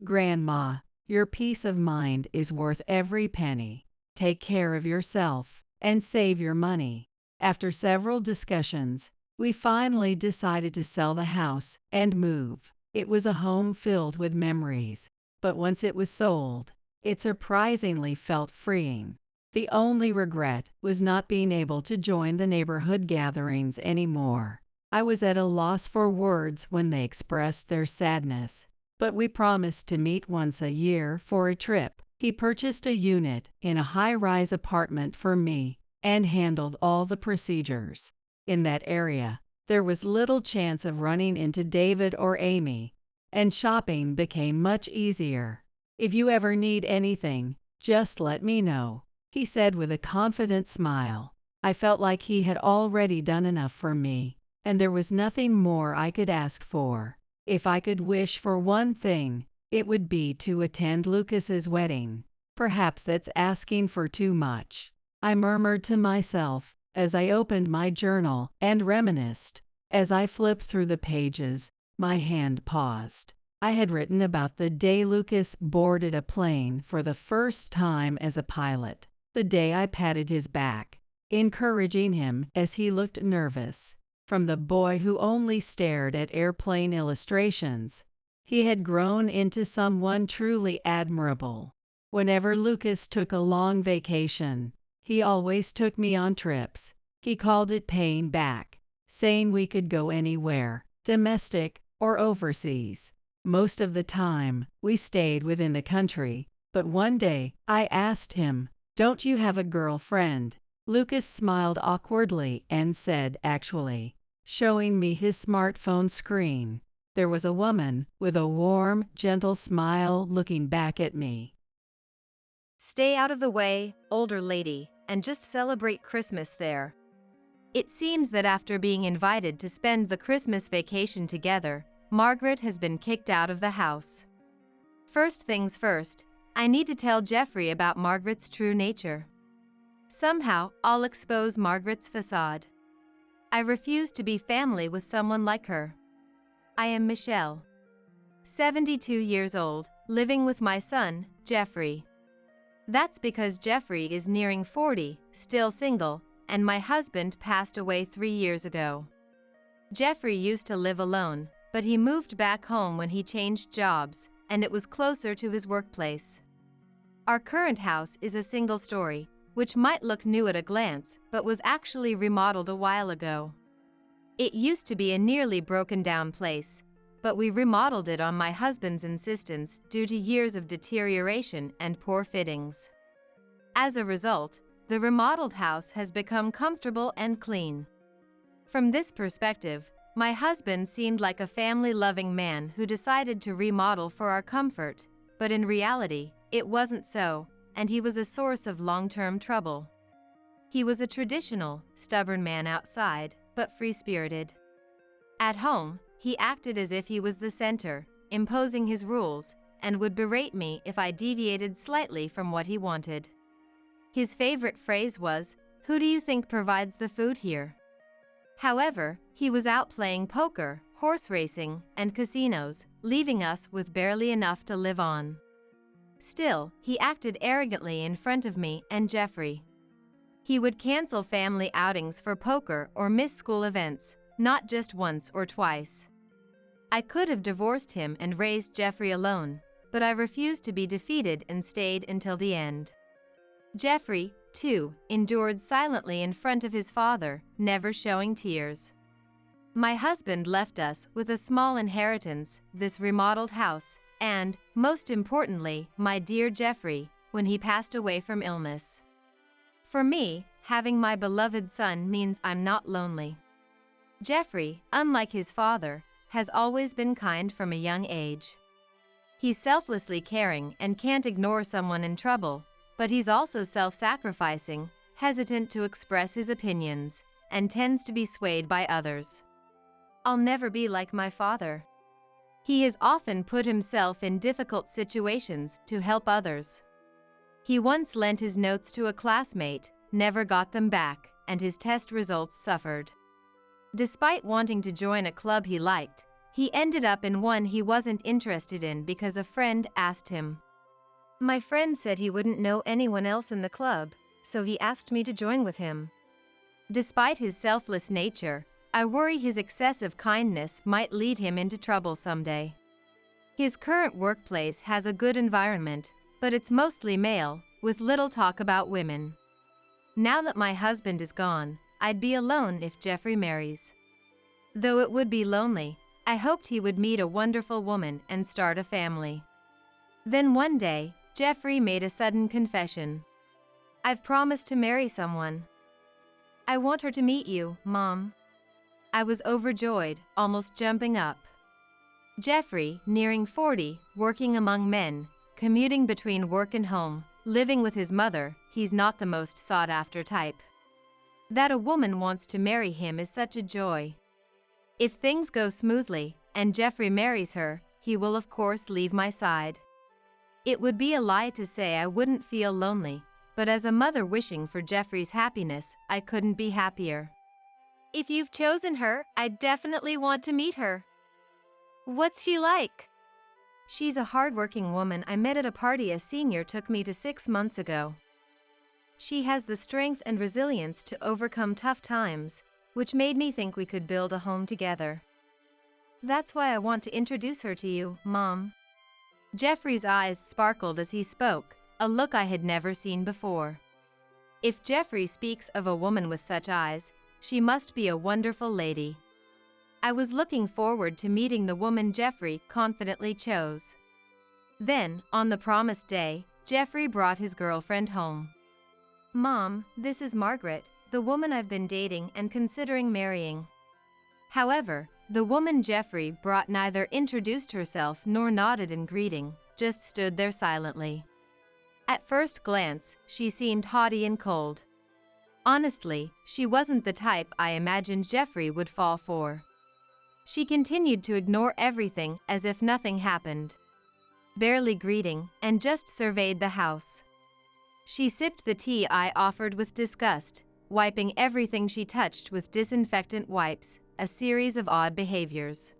Grandma, your peace of mind is worth every penny. Take care of yourself and save your money. After several discussions, we finally decided to sell the house and move. It was a home filled with memories, but once it was sold, it surprisingly felt freeing. The only regret was not being able to join the neighborhood gatherings anymore. I was at a loss for words when they expressed their sadness, but we promised to meet once a year for a trip. He purchased a unit in a high-rise apartment for me and handled all the procedures. In that area, there was little chance of running into David or Amy, and shopping became much easier. "If you ever need anything, just let me know," he said with a confident smile. I felt like he had already done enough for me, and there was nothing more I could ask for. If I could wish for one thing, it would be to attend Lucas's wedding. Perhaps that's asking for too much, I murmured to myself as I opened my journal and reminisced. As I flipped through the pages, my hand paused. I had written about the day Lucas boarded a plane for the first time as a pilot, the day I patted his back, encouraging him as he looked nervous. From the boy who only stared at airplane illustrations, he had grown into someone truly admirable. Whenever Lucas took a long vacation, he always took me on trips. He called it paying back, saying we could go anywhere, domestic or overseas. Most of the time, we stayed within the country, but one day, I asked him, "Don't you have a girlfriend?" Lucas smiled awkwardly and said, "Actually," showing me his smartphone screen. There was a woman with a warm, gentle smile looking back at me. Stay out of the way, older lady, and just celebrate Christmas there. It seems that after being invited to spend the Christmas vacation together, Margaret has been kicked out of the house. First things first, I need to tell Jeffrey about Margaret's true nature. Somehow, I'll expose Margaret's facade. I refuse to be family with someone like her. I am Michelle, 72 years old, living with my son, Jeffrey. That's because Jeffrey is nearing 40, still single, and my husband passed away 3 years ago. Jeffrey used to live alone, but he moved back home when he changed jobs, and it was closer to his workplace. Our current house is a single story, which might look new at a glance, but was actually remodeled a while ago. It used to be a nearly broken down place, but we remodeled it on my husband's insistence due to years of deterioration and poor fittings. As a result, the remodeled house has become comfortable and clean. From this perspective, my husband seemed like a family-loving man who decided to remodel for our comfort, but in reality, it wasn't so, and he was a source of long-term trouble. He was a traditional, stubborn man outside, but free-spirited. At home, he acted as if he was the center, imposing his rules, and would berate me if I deviated slightly from what he wanted. His favorite phrase was, "Who do you think provides the food here?" However, he was out playing poker, horse racing, and casinos, leaving us with barely enough to live on. Still, he acted arrogantly in front of me and Jeffrey. He would cancel family outings for poker or miss school events, not just once or twice. I could have divorced him and raised Jeffrey alone, but I refused to be defeated and stayed until the end. Jeffrey, too, endured silently in front of his father, never showing tears. My husband left us with a small inheritance, this remodeled house, and, most importantly, my dear Jeffrey, when he passed away from illness. For me, having my beloved son means I'm not lonely. Jeffrey, unlike his father, has always been kind from a young age. He's selflessly caring and can't ignore someone in trouble, but he's also self-sacrificing, hesitant to express his opinions, and tends to be swayed by others. I'll never be like my father. He has often put himself in difficult situations to help others. He once lent his notes to a classmate, never got them back, and his test results suffered. Despite wanting to join a club he liked, he ended up in one he wasn't interested in because a friend asked him. My friend said he wouldn't know anyone else in the club, so he asked me to join with him. Despite his selfless nature, I worry his excessive kindness might lead him into trouble someday. His current workplace has a good environment, but it's mostly male, with little talk about women. Now that my husband is gone, I'd be alone if Jeffrey marries. Though it would be lonely, I hoped he would meet a wonderful woman and start a family. Then one day, Jeffrey made a sudden confession. I've promised to marry someone. I want her to meet you, Mom. I was overjoyed, almost jumping up. Jeffrey, nearing 40, working among men, commuting between work and home, living with his mother, he's not the most sought-after type. That a woman wants to marry him is such a joy. If things go smoothly, and Jeffrey marries her, he will of course leave my side. It would be a lie to say I wouldn't feel lonely, but as a mother wishing for Jeffrey's happiness, I couldn't be happier. If you've chosen her, I definitely want to meet her. What's she like? She's a hardworking woman I met at a party a senior took me to 6 months ago. She has the strength and resilience to overcome tough times, which made me think we could build a home together. That's why I want to introduce her to you, Mom. Jeffrey's eyes sparkled as he spoke, a look I had never seen before. If Jeffrey speaks of a woman with such eyes, she must be a wonderful lady. I was looking forward to meeting the woman Jeffrey confidently chose. Then, on the promised day, Jeffrey brought his girlfriend home. Mom, this is Margaret, the woman I've been dating and considering marrying. However, the woman Jeffrey brought neither introduced herself nor nodded in greeting, just stood there silently. At first glance, she seemed haughty and cold. Honestly, she wasn't the type I imagined Jeffrey would fall for. She continued to ignore everything as if nothing happened. Barely greeting, and just surveyed the house. She sipped the tea I offered with disgust, wiping everything she touched with disinfectant wipes, a series of odd behaviors.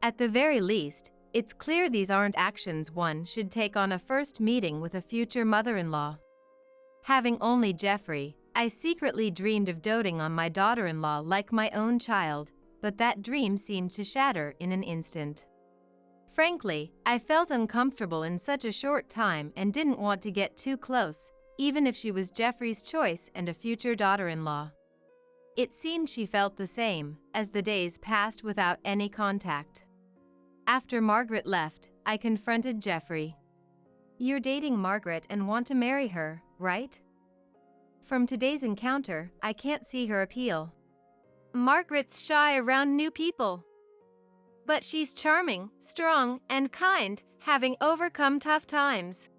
At the very least, it's clear these aren't actions one should take on a first meeting with a future mother-in-law. Having only Jeffrey, I secretly dreamed of doting on my daughter-in-law like my own child, but that dream seemed to shatter in an instant. Frankly, I felt uncomfortable in such a short time and didn't want to get too close, even if she was Jeffrey's choice and a future daughter-in-law. It seemed she felt the same, as the days passed without any contact. After Margaret left, I confronted Jeffrey. You're dating Margaret and want to marry her, right? From today's encounter, I can't see her appeal. Margaret's shy around new people. But she's charming, strong, and kind, having overcome tough times.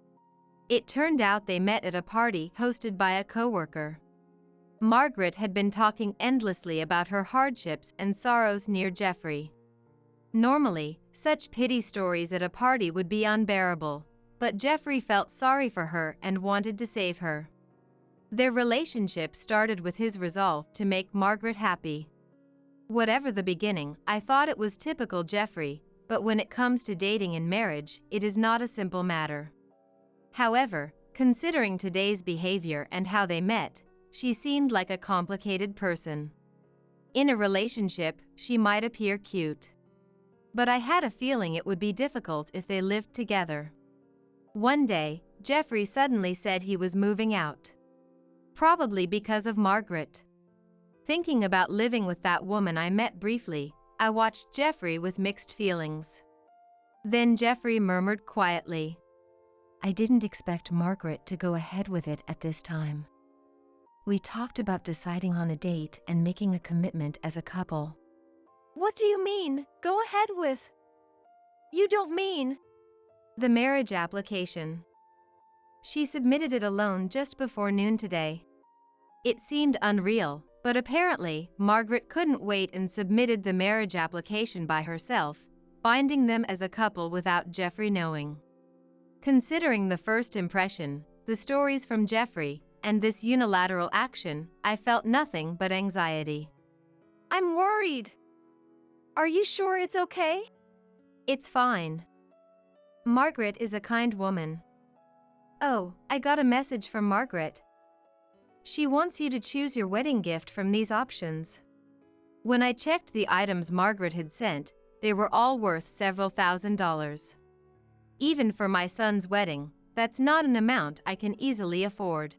It turned out they met at a party hosted by a coworker. Margaret had been talking endlessly about her hardships and sorrows near Jeffrey. Normally, such pity stories at a party would be unbearable, but Jeffrey felt sorry for her and wanted to save her. Their relationship started with his resolve to make Margaret happy. Whatever the beginning, I thought it was typical Jeffrey, but when it comes to dating and marriage, it is not a simple matter. However, considering today's behavior and how they met, she seemed like a complicated person. In a relationship, she might appear cute. But I had a feeling it would be difficult if they lived together. One day, Jeffrey suddenly said he was moving out. Probably because of Margaret. Thinking about living with that woman I met briefly, I watched Jeffrey with mixed feelings. Then Jeffrey murmured quietly, I didn't expect Margaret to go ahead with it at this time. We talked about deciding on a date and making a commitment as a couple. What do you mean, go ahead with? You don't mean the marriage application. She submitted it alone just before noon today. It seemed unreal, but apparently, Margaret couldn't wait and submitted the marriage application by herself, binding them as a couple without Jeffrey knowing. Considering the first impression, the stories from Jeffrey, and this unilateral action, I felt nothing but anxiety. I'm worried. Are you sure it's okay? It's fine. Margaret is a kind woman. Oh, I got a message from Margaret. She wants you to choose your wedding gift from these options. When I checked the items Margaret had sent, they were all worth several $1,000s. Even for my son's wedding, that's not an amount I can easily afford.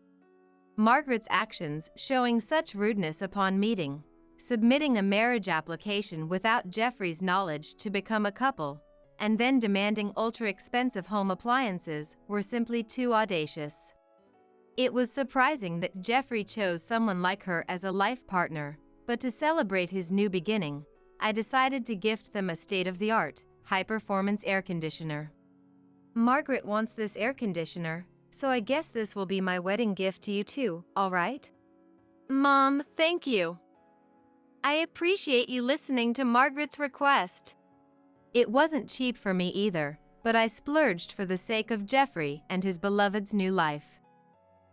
Margaret's actions showing such rudeness upon meeting, submitting a marriage application without Jeffrey's knowledge to become a couple, and then demanding ultra-expensive home appliances were simply too audacious. It was surprising that Jeffrey chose someone like her as a life partner, but to celebrate his new beginning, I decided to gift them a state-of-the-art, high-performance air conditioner. Margaret wants this air conditioner, so I guess this will be my wedding gift to you too, all right? Mom, thank you. I appreciate you listening to Margaret's request. It wasn't cheap for me either, but I splurged for the sake of Jeffrey and his beloved's new life.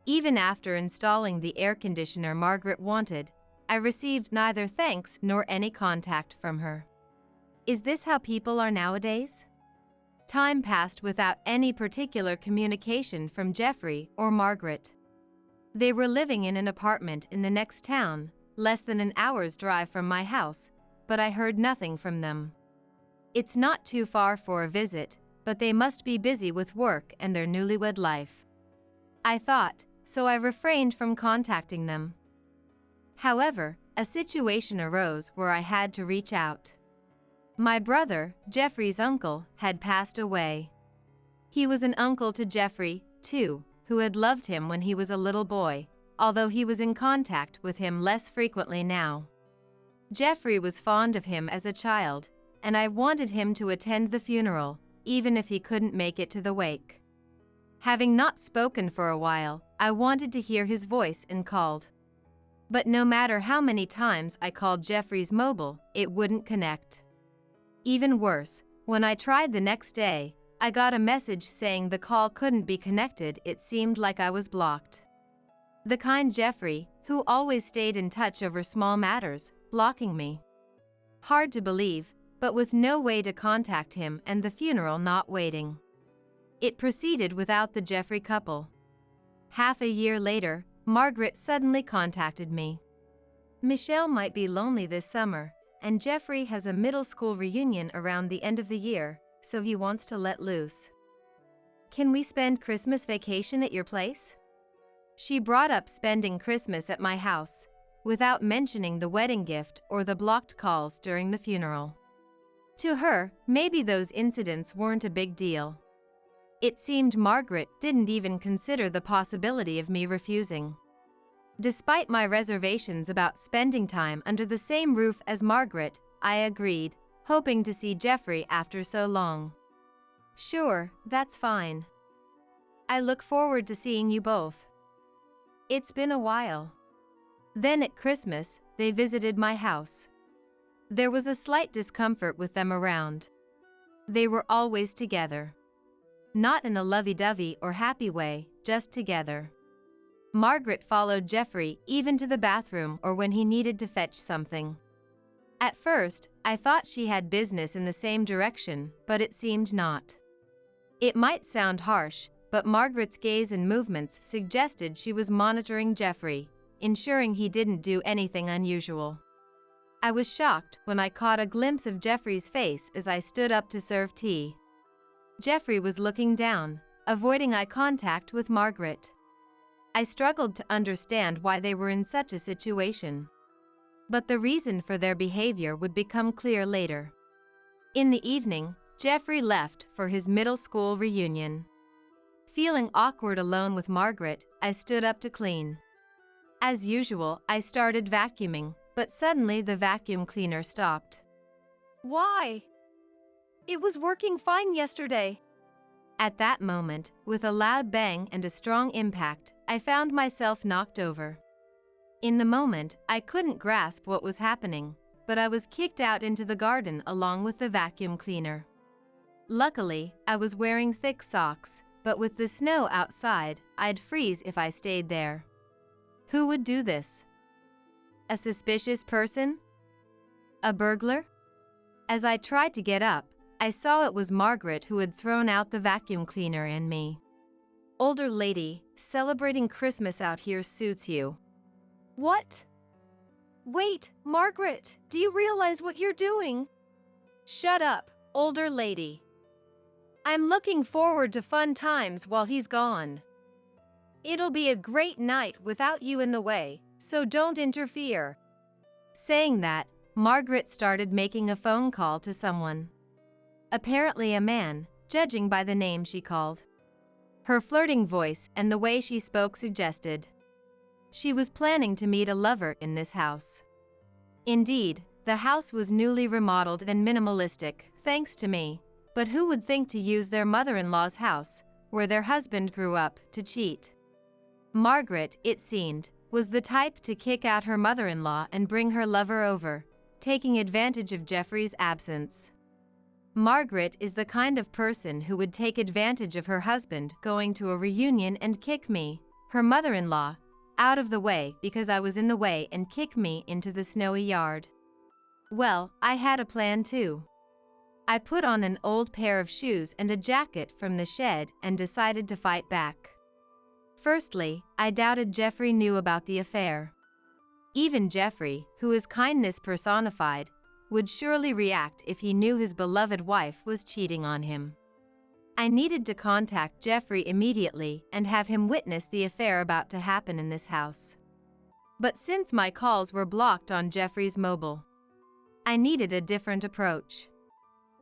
Even after installing the air conditioner Margaret wanted, I received neither thanks nor any contact from her. Is this how people are nowadays? Time passed without any particular communication from Jeffrey or Margaret. They were living in an apartment in the next town, less than an hour's drive from my house, but I heard nothing from them. It's not too far for a visit, but they must be busy with work and their newlywed life, I thought, so I refrained from contacting them. However, a situation arose where I had to reach out. My brother, Jeffrey's uncle, had passed away. He was an uncle to Jeffrey, too, who had loved him when he was a little boy, although he was in contact with him less frequently now. Jeffrey was fond of him as a child, and I wanted him to attend the funeral, even if he couldn't make it to the wake. Having not spoken for a while, I wanted to hear his voice and called. But no matter how many times I called Jeffrey's mobile, it wouldn't connect. Even worse, when I tried the next day, I got a message saying the call couldn't be connected. It seemed like I was blocked. The kind Jeffrey, who always stayed in touch over small matters, blocking me. Hard to believe, but with no way to contact him and the funeral not waiting. It proceeded without the Jeffrey couple. Half a year later, Margaret suddenly contacted me. Michelle might be lonely this summer, and Jeffrey has a middle school reunion around the end of the year, so he wants to let loose. Can we spend Christmas vacation at your place? She brought up spending Christmas at my house, without mentioning the wedding gift or the blocked calls during the funeral. To her, maybe those incidents weren't a big deal. It seemed Margaret didn't even consider the possibility of me refusing. Despite my reservations about spending time under the same roof as Margaret, I agreed, hoping to see Jeffrey after so long. Sure, that's fine. I look forward to seeing you both. It's been a while. Then at Christmas, they visited my house. There was a slight discomfort with them around. They were always together. Not in a lovey-dovey or happy way, just together. Margaret followed Jeffrey even to the bathroom or when he needed to fetch something. At first, I thought she had business in the same direction, but it seemed not. It might sound harsh, but Margaret's gaze and movements suggested she was monitoring Jeffrey, ensuring he didn't do anything unusual. I was shocked when I caught a glimpse of Jeffrey's face as I stood up to serve tea. Jeffrey was looking down, avoiding eye contact with Margaret. I struggled to understand why they were in such a situation. But the reason for their behavior would become clear later. In the evening, Jeffrey left for his middle school reunion. Feeling awkward alone with Margaret, I stood up to clean. As usual, I started vacuuming, but suddenly the vacuum cleaner stopped. Why? It was working fine yesterday. At that moment, with a loud bang and a strong impact, I found myself knocked over. In the moment, I couldn't grasp what was happening, but I was kicked out into the garden along with the vacuum cleaner. Luckily, I was wearing thick socks, but with the snow outside, I'd freeze if I stayed there. Who would do this? A suspicious person? A burglar? As I tried to get up, I saw it was Margaret who had thrown out the vacuum cleaner and me. Older lady, celebrating Christmas out here suits you. What? Wait, Margaret, do you realize what you're doing? Shut up, older lady. I'm looking forward to fun times while he's gone. It'll be a great night without you in the way, so don't interfere. Saying that, Margaret started making a phone call to someone. Apparently a man, judging by the name she called. Her flirting voice and the way she spoke suggested she was planning to meet a lover in this house. Indeed, the house was newly remodeled and minimalistic, thanks to me, but who would think to use their mother-in-law's house, where their husband grew up, to cheat? Margaret, it seemed, was the type to kick out her mother-in-law and bring her lover over, taking advantage of Jeffrey's absence. Margaret is the kind of person who would take advantage of her husband going to a reunion and kick me, her mother-in-law, out of the way because I was in the way and kick me into the snowy yard. Well, I had a plan too. I put on an old pair of shoes and a jacket from the shed and decided to fight back. Firstly, I doubted Jeffrey knew about the affair. Even Jeffrey, who is kindness personified, would surely react if he knew his beloved wife was cheating on him. I needed to contact Jeffrey immediately and have him witness the affair about to happen in this house. But since my calls were blocked on Jeffrey's mobile, I needed a different approach.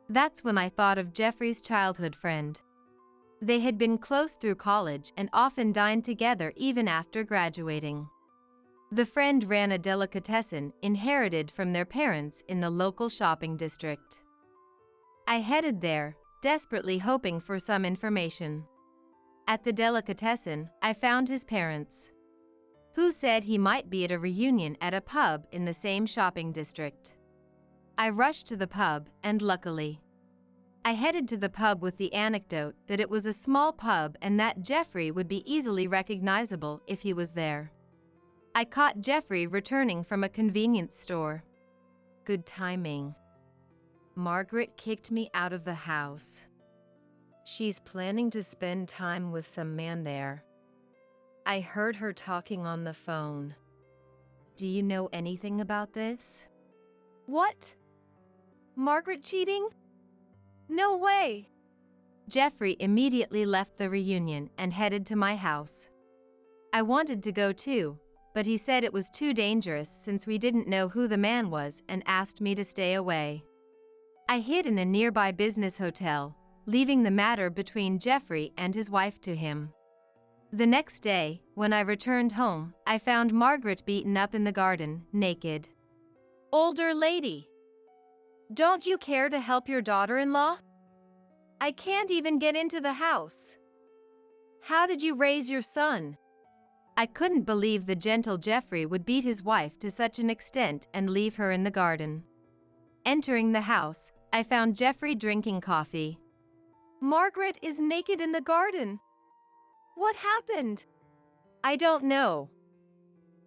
That's when I thought of Jeffrey's childhood friend. They had been close through college and often dined together even after graduating. The friend ran a delicatessen inherited from their parents in the local shopping district. I headed there, desperately hoping for some information. At the delicatessen, I found his parents, who said he might be at a reunion at a pub in the same shopping district. I rushed to the pub, and luckily, I headed to the pub with the anecdote that it was a small pub and that Jeffrey would be easily recognizable if he was there. I caught Jeffrey returning from a convenience store. Good timing. Margaret kicked me out of the house. She's planning to spend time with some man there. I heard her talking on the phone. Do you know anything about this? What? Margaret cheating? No way! Jeffrey immediately left the reunion and headed to my house. I wanted to go too, but he said it was too dangerous since we didn't know who the man was and asked me to stay away. I hid in a nearby business hotel, leaving the matter between Jeffrey and his wife to him. The next day, when I returned home, I found Margaret beaten up in the garden, naked. Older lady. Don't you care to help your daughter-in-law? I can't even get into the house. How did you raise your son? I couldn't believe the gentle Jeffrey would beat his wife to such an extent and leave her in the garden. Entering the house, I found Jeffrey drinking coffee. Margaret is naked in the garden. What happened? I don't know.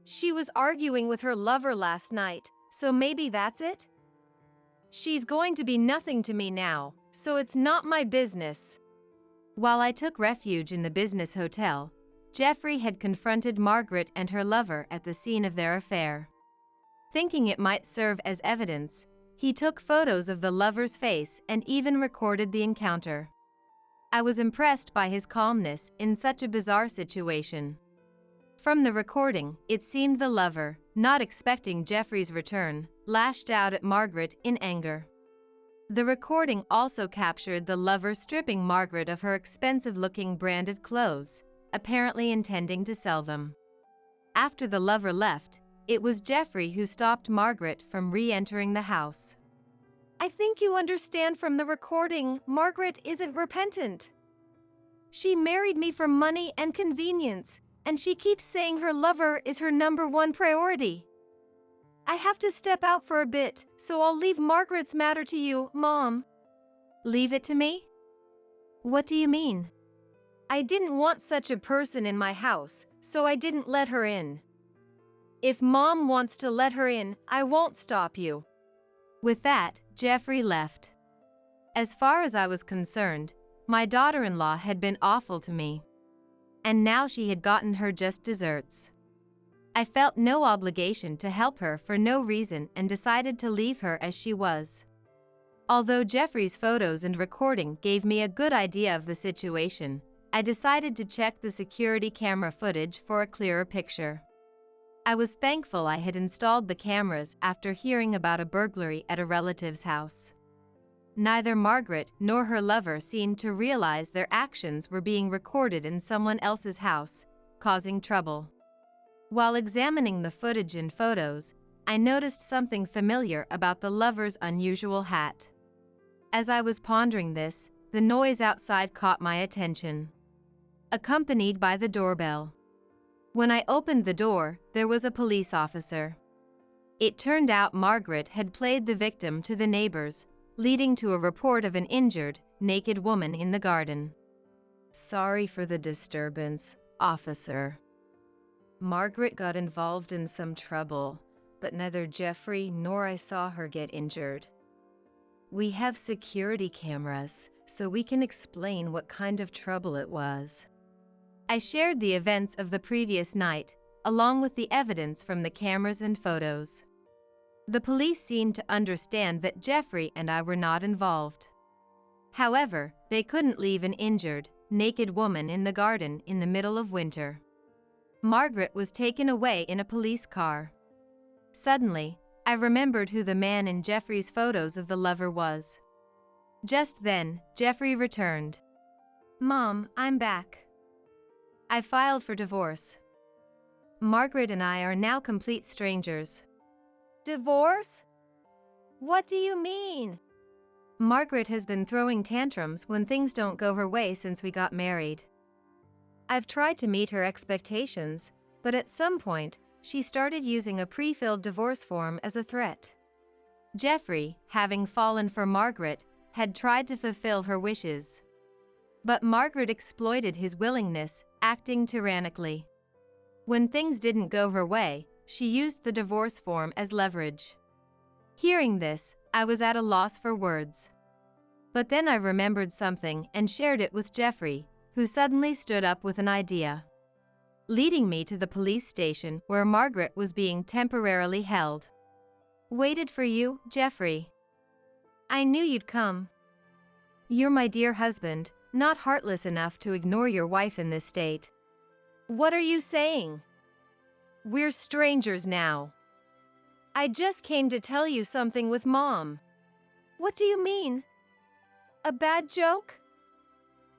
She was arguing with her lover last night, so maybe that's it? She's going to be nothing to me now, so it's not my business. While I took refuge in the business hotel, Jeffrey had confronted Margaret and her lover at the scene of their affair. Thinking it might serve as evidence, he took photos of the lover's face and even recorded the encounter. I was impressed by his calmness in such a bizarre situation. From the recording, it seemed the lover, not expecting Jeffrey's return, lashed out at Margaret in anger. The recording also captured the lover stripping Margaret of her expensive-looking branded clothes, apparently intending to sell them. After the lover left, it was Jeffrey who stopped Margaret from re-entering the house. I think you understand from the recording, Margaret isn't repentant. She married me for money and convenience, and she keeps saying her lover is her #1 priority. I have to step out for a bit, so I'll leave Margaret's matter to you, Mom. Leave it to me? What do you mean? I didn't want such a person in my house, so I didn't let her in. If Mom wants to let her in, I won't stop you. With that, Jeffrey left. As far as I was concerned, my daughter-in-law had been awful to me. And now she had gotten her just desserts. I felt no obligation to help her for no reason and decided to leave her as she was. Although Jeffrey's photos and recording gave me a good idea of the situation, I decided to check the security camera footage for a clearer picture. I was thankful I had installed the cameras after hearing about a burglary at a relative's house. Neither Margaret nor her lover seemed to realize their actions were being recorded in someone else's house, causing trouble. While examining the footage and photos, I noticed something familiar about the lover's unusual hat. As I was pondering this, the noise outside caught my attention, accompanied by the doorbell. When I opened the door, there was a police officer. It turned out Margaret had played the victim to the neighbors, leading to a report of an injured, naked woman in the garden. Sorry for the disturbance, officer. Margaret got involved in some trouble, but neither Jeffrey nor I saw her get injured. We have security cameras, so we can explain what kind of trouble it was. I shared the events of the previous night, along with the evidence from the cameras and photos. The police seemed to understand that Jeffrey and I were not involved. However, they couldn't leave an injured, naked woman in the garden in the middle of winter. Margaret was taken away in a police car. Suddenly, I remembered who the man in Jeffrey's photos of the lover was. Just then, Jeffrey returned. Mom, I'm back. I filed for divorce. Margaret and I are now complete strangers. Divorce? What do you mean? Margaret has been throwing tantrums when things don't go her way since we got married. I've tried to meet her expectations, but at some point, she started using a pre-filled divorce form as a threat. Jeffrey, having fallen for Margaret, had tried to fulfill her wishes. But Margaret exploited his willingness, acting tyrannically. When things didn't go her way, she used the divorce form as leverage. Hearing this, I was at a loss for words. But then I remembered something and shared it with Jeffrey, who suddenly stood up with an idea, leading me to the police station where Margaret was being temporarily held. Waited for you, Jeffrey. I knew you'd come. You're my dear husband, not heartless enough to ignore your wife in this state. What are you saying? We're strangers now. I just came to tell you something with Mom. What do you mean? A bad joke?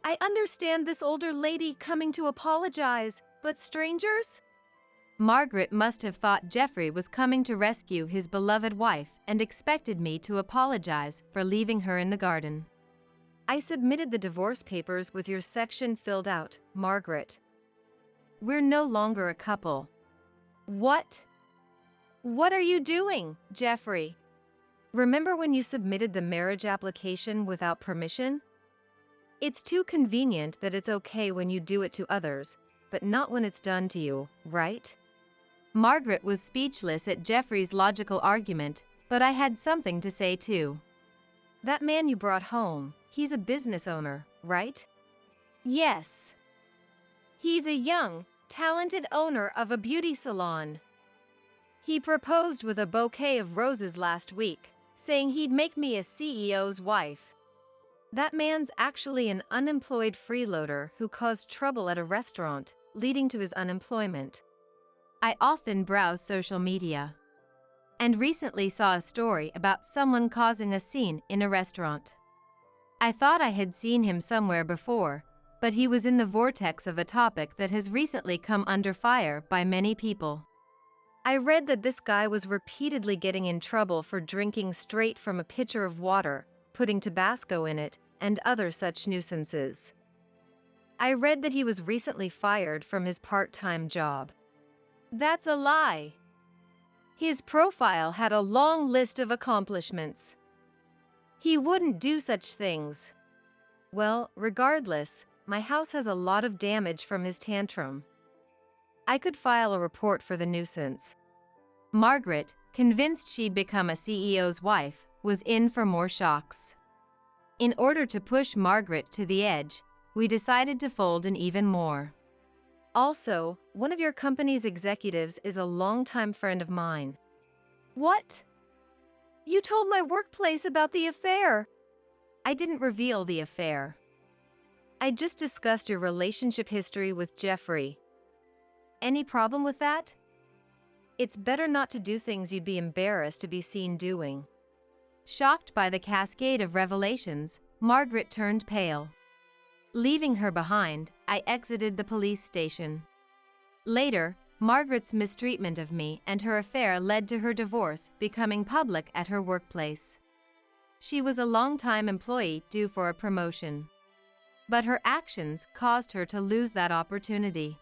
I understand this older lady coming to apologize, but strangers? Margaret must have thought Jeffrey was coming to rescue his beloved wife and expected me to apologize for leaving her in the garden. I submitted the divorce papers with your section filled out, Margaret. We're no longer a couple. What? What are you doing, Jeffrey? Remember when you submitted the marriage application without permission? It's too convenient that it's okay when you do it to others, but not when it's done to you, right? Margaret was speechless at Jeffrey's logical argument, but I had something to say too. That man you brought home, he's a business owner, right? Yes. He's a young, talented owner of a beauty salon. He proposed with a bouquet of roses last week, saying he'd make me a CEO's wife. That man's actually an unemployed freeloader who caused trouble at a restaurant, leading to his unemployment. I often browse social media and recently saw a story about someone causing a scene in a restaurant. I thought I had seen him somewhere before, but he was in the vortex of a topic that has recently come under fire by many people. I read that this guy was repeatedly getting in trouble for drinking straight from a pitcher of water, putting Tabasco in it, and other such nuisances. I read that he was recently fired from his part-time job. That's a lie. His profile had a long list of accomplishments. He wouldn't do such things. Well, regardless, my house has a lot of damage from his tantrum. I could file a report for the nuisance. Margaret, convinced she'd become a CEO's wife, was in for more shocks. In order to push Margaret to the edge, we decided to fold in even more. Also, one of your company's executives is a longtime friend of mine. What? You told my workplace about the affair. I didn't reveal the affair. I just discussed your relationship history with Jeffrey. Any problem with that? It's better not to do things you'd be embarrassed to be seen doing. Shocked by the cascade of revelations, Margaret turned pale. Leaving her behind, I exited the police station. Later, Margaret's mistreatment of me and her affair led to her divorce becoming public at her workplace. She was a long-time employee due for a promotion. But her actions caused her to lose that opportunity.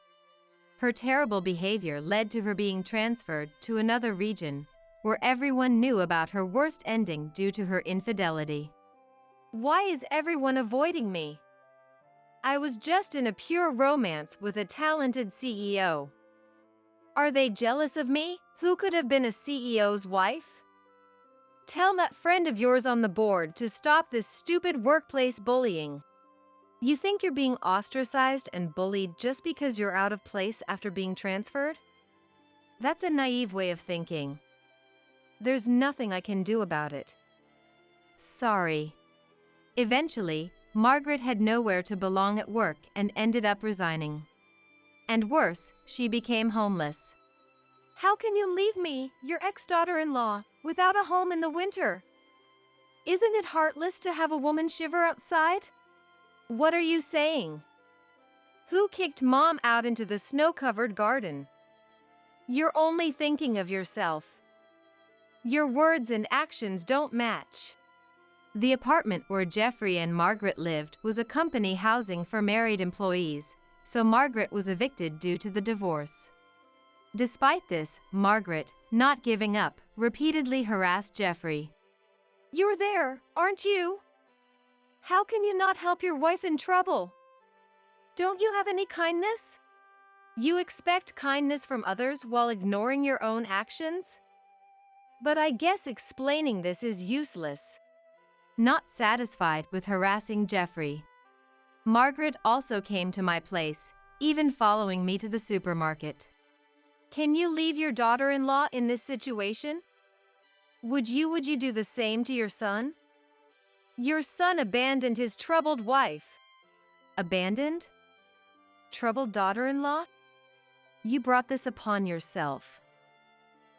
Her terrible behavior led to her being transferred to another region, where everyone knew about her worst ending due to her infidelity. Why is everyone avoiding me? I was just in a pure romance with a talented CEO. Are they jealous of me? Who could have been a CEO's wife? Tell that friend of yours on the board to stop this stupid workplace bullying. You think you're being ostracized and bullied just because you're out of place after being transferred? That's a naive way of thinking. There's nothing I can do about it. Sorry. Eventually, Margaret had nowhere to belong at work and ended up resigning. And worse, she became homeless. How can you leave me, your ex-daughter-in-law, without a home in the winter? Isn't it heartless to have a woman shiver outside? What are you saying? Who kicked Mom out into the snow-covered garden? You're only thinking of yourself. Your words and actions don't match. The apartment where Jeffrey and Margaret lived was a company housing for married employees, so Margaret was evicted due to the divorce. Despite this, Margaret, not giving up, repeatedly harassed Jeffrey. You're there, aren't you? How can you not help your wife in trouble? Don't you have any kindness? You expect kindness from others while ignoring your own actions? But I guess explaining this is useless. Not satisfied with harassing Jeffrey, Margaret also came to my place, even following me to the supermarket. Can you leave your daughter-in-law in this situation? Would you do the same to your son? Your son abandoned his troubled wife. Abandoned? Troubled daughter-in-law? You brought this upon yourself.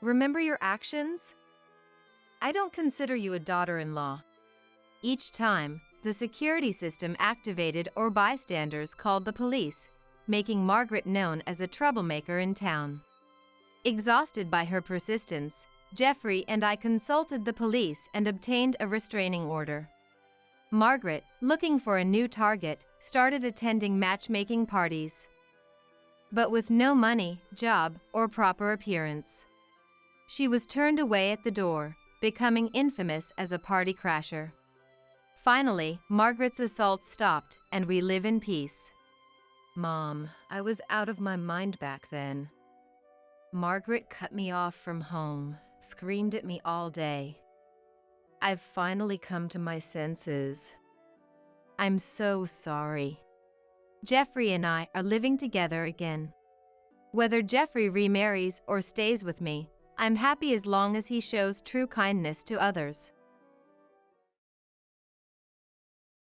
Remember your actions? I don't consider you a daughter-in-law. Each time, the security system activated or bystanders called the police, making Margaret known as a troublemaker in town. Exhausted by her persistence, Jeffrey and I consulted the police and obtained a restraining order. Margaret, looking for a new target, started attending matchmaking parties, but with no money, job, or proper appearance. She was turned away at the door, becoming infamous as a party crasher. Finally, Margaret's assaults stopped, and we live in peace. Mom, I was out of my mind back then. Margaret cut me off from home, screamed at me all day. I've finally come to my senses. I'm so sorry. Jeffrey and I are living together again. Whether Jeffrey remarries or stays with me, I'm happy as long as he shows true kindness to others.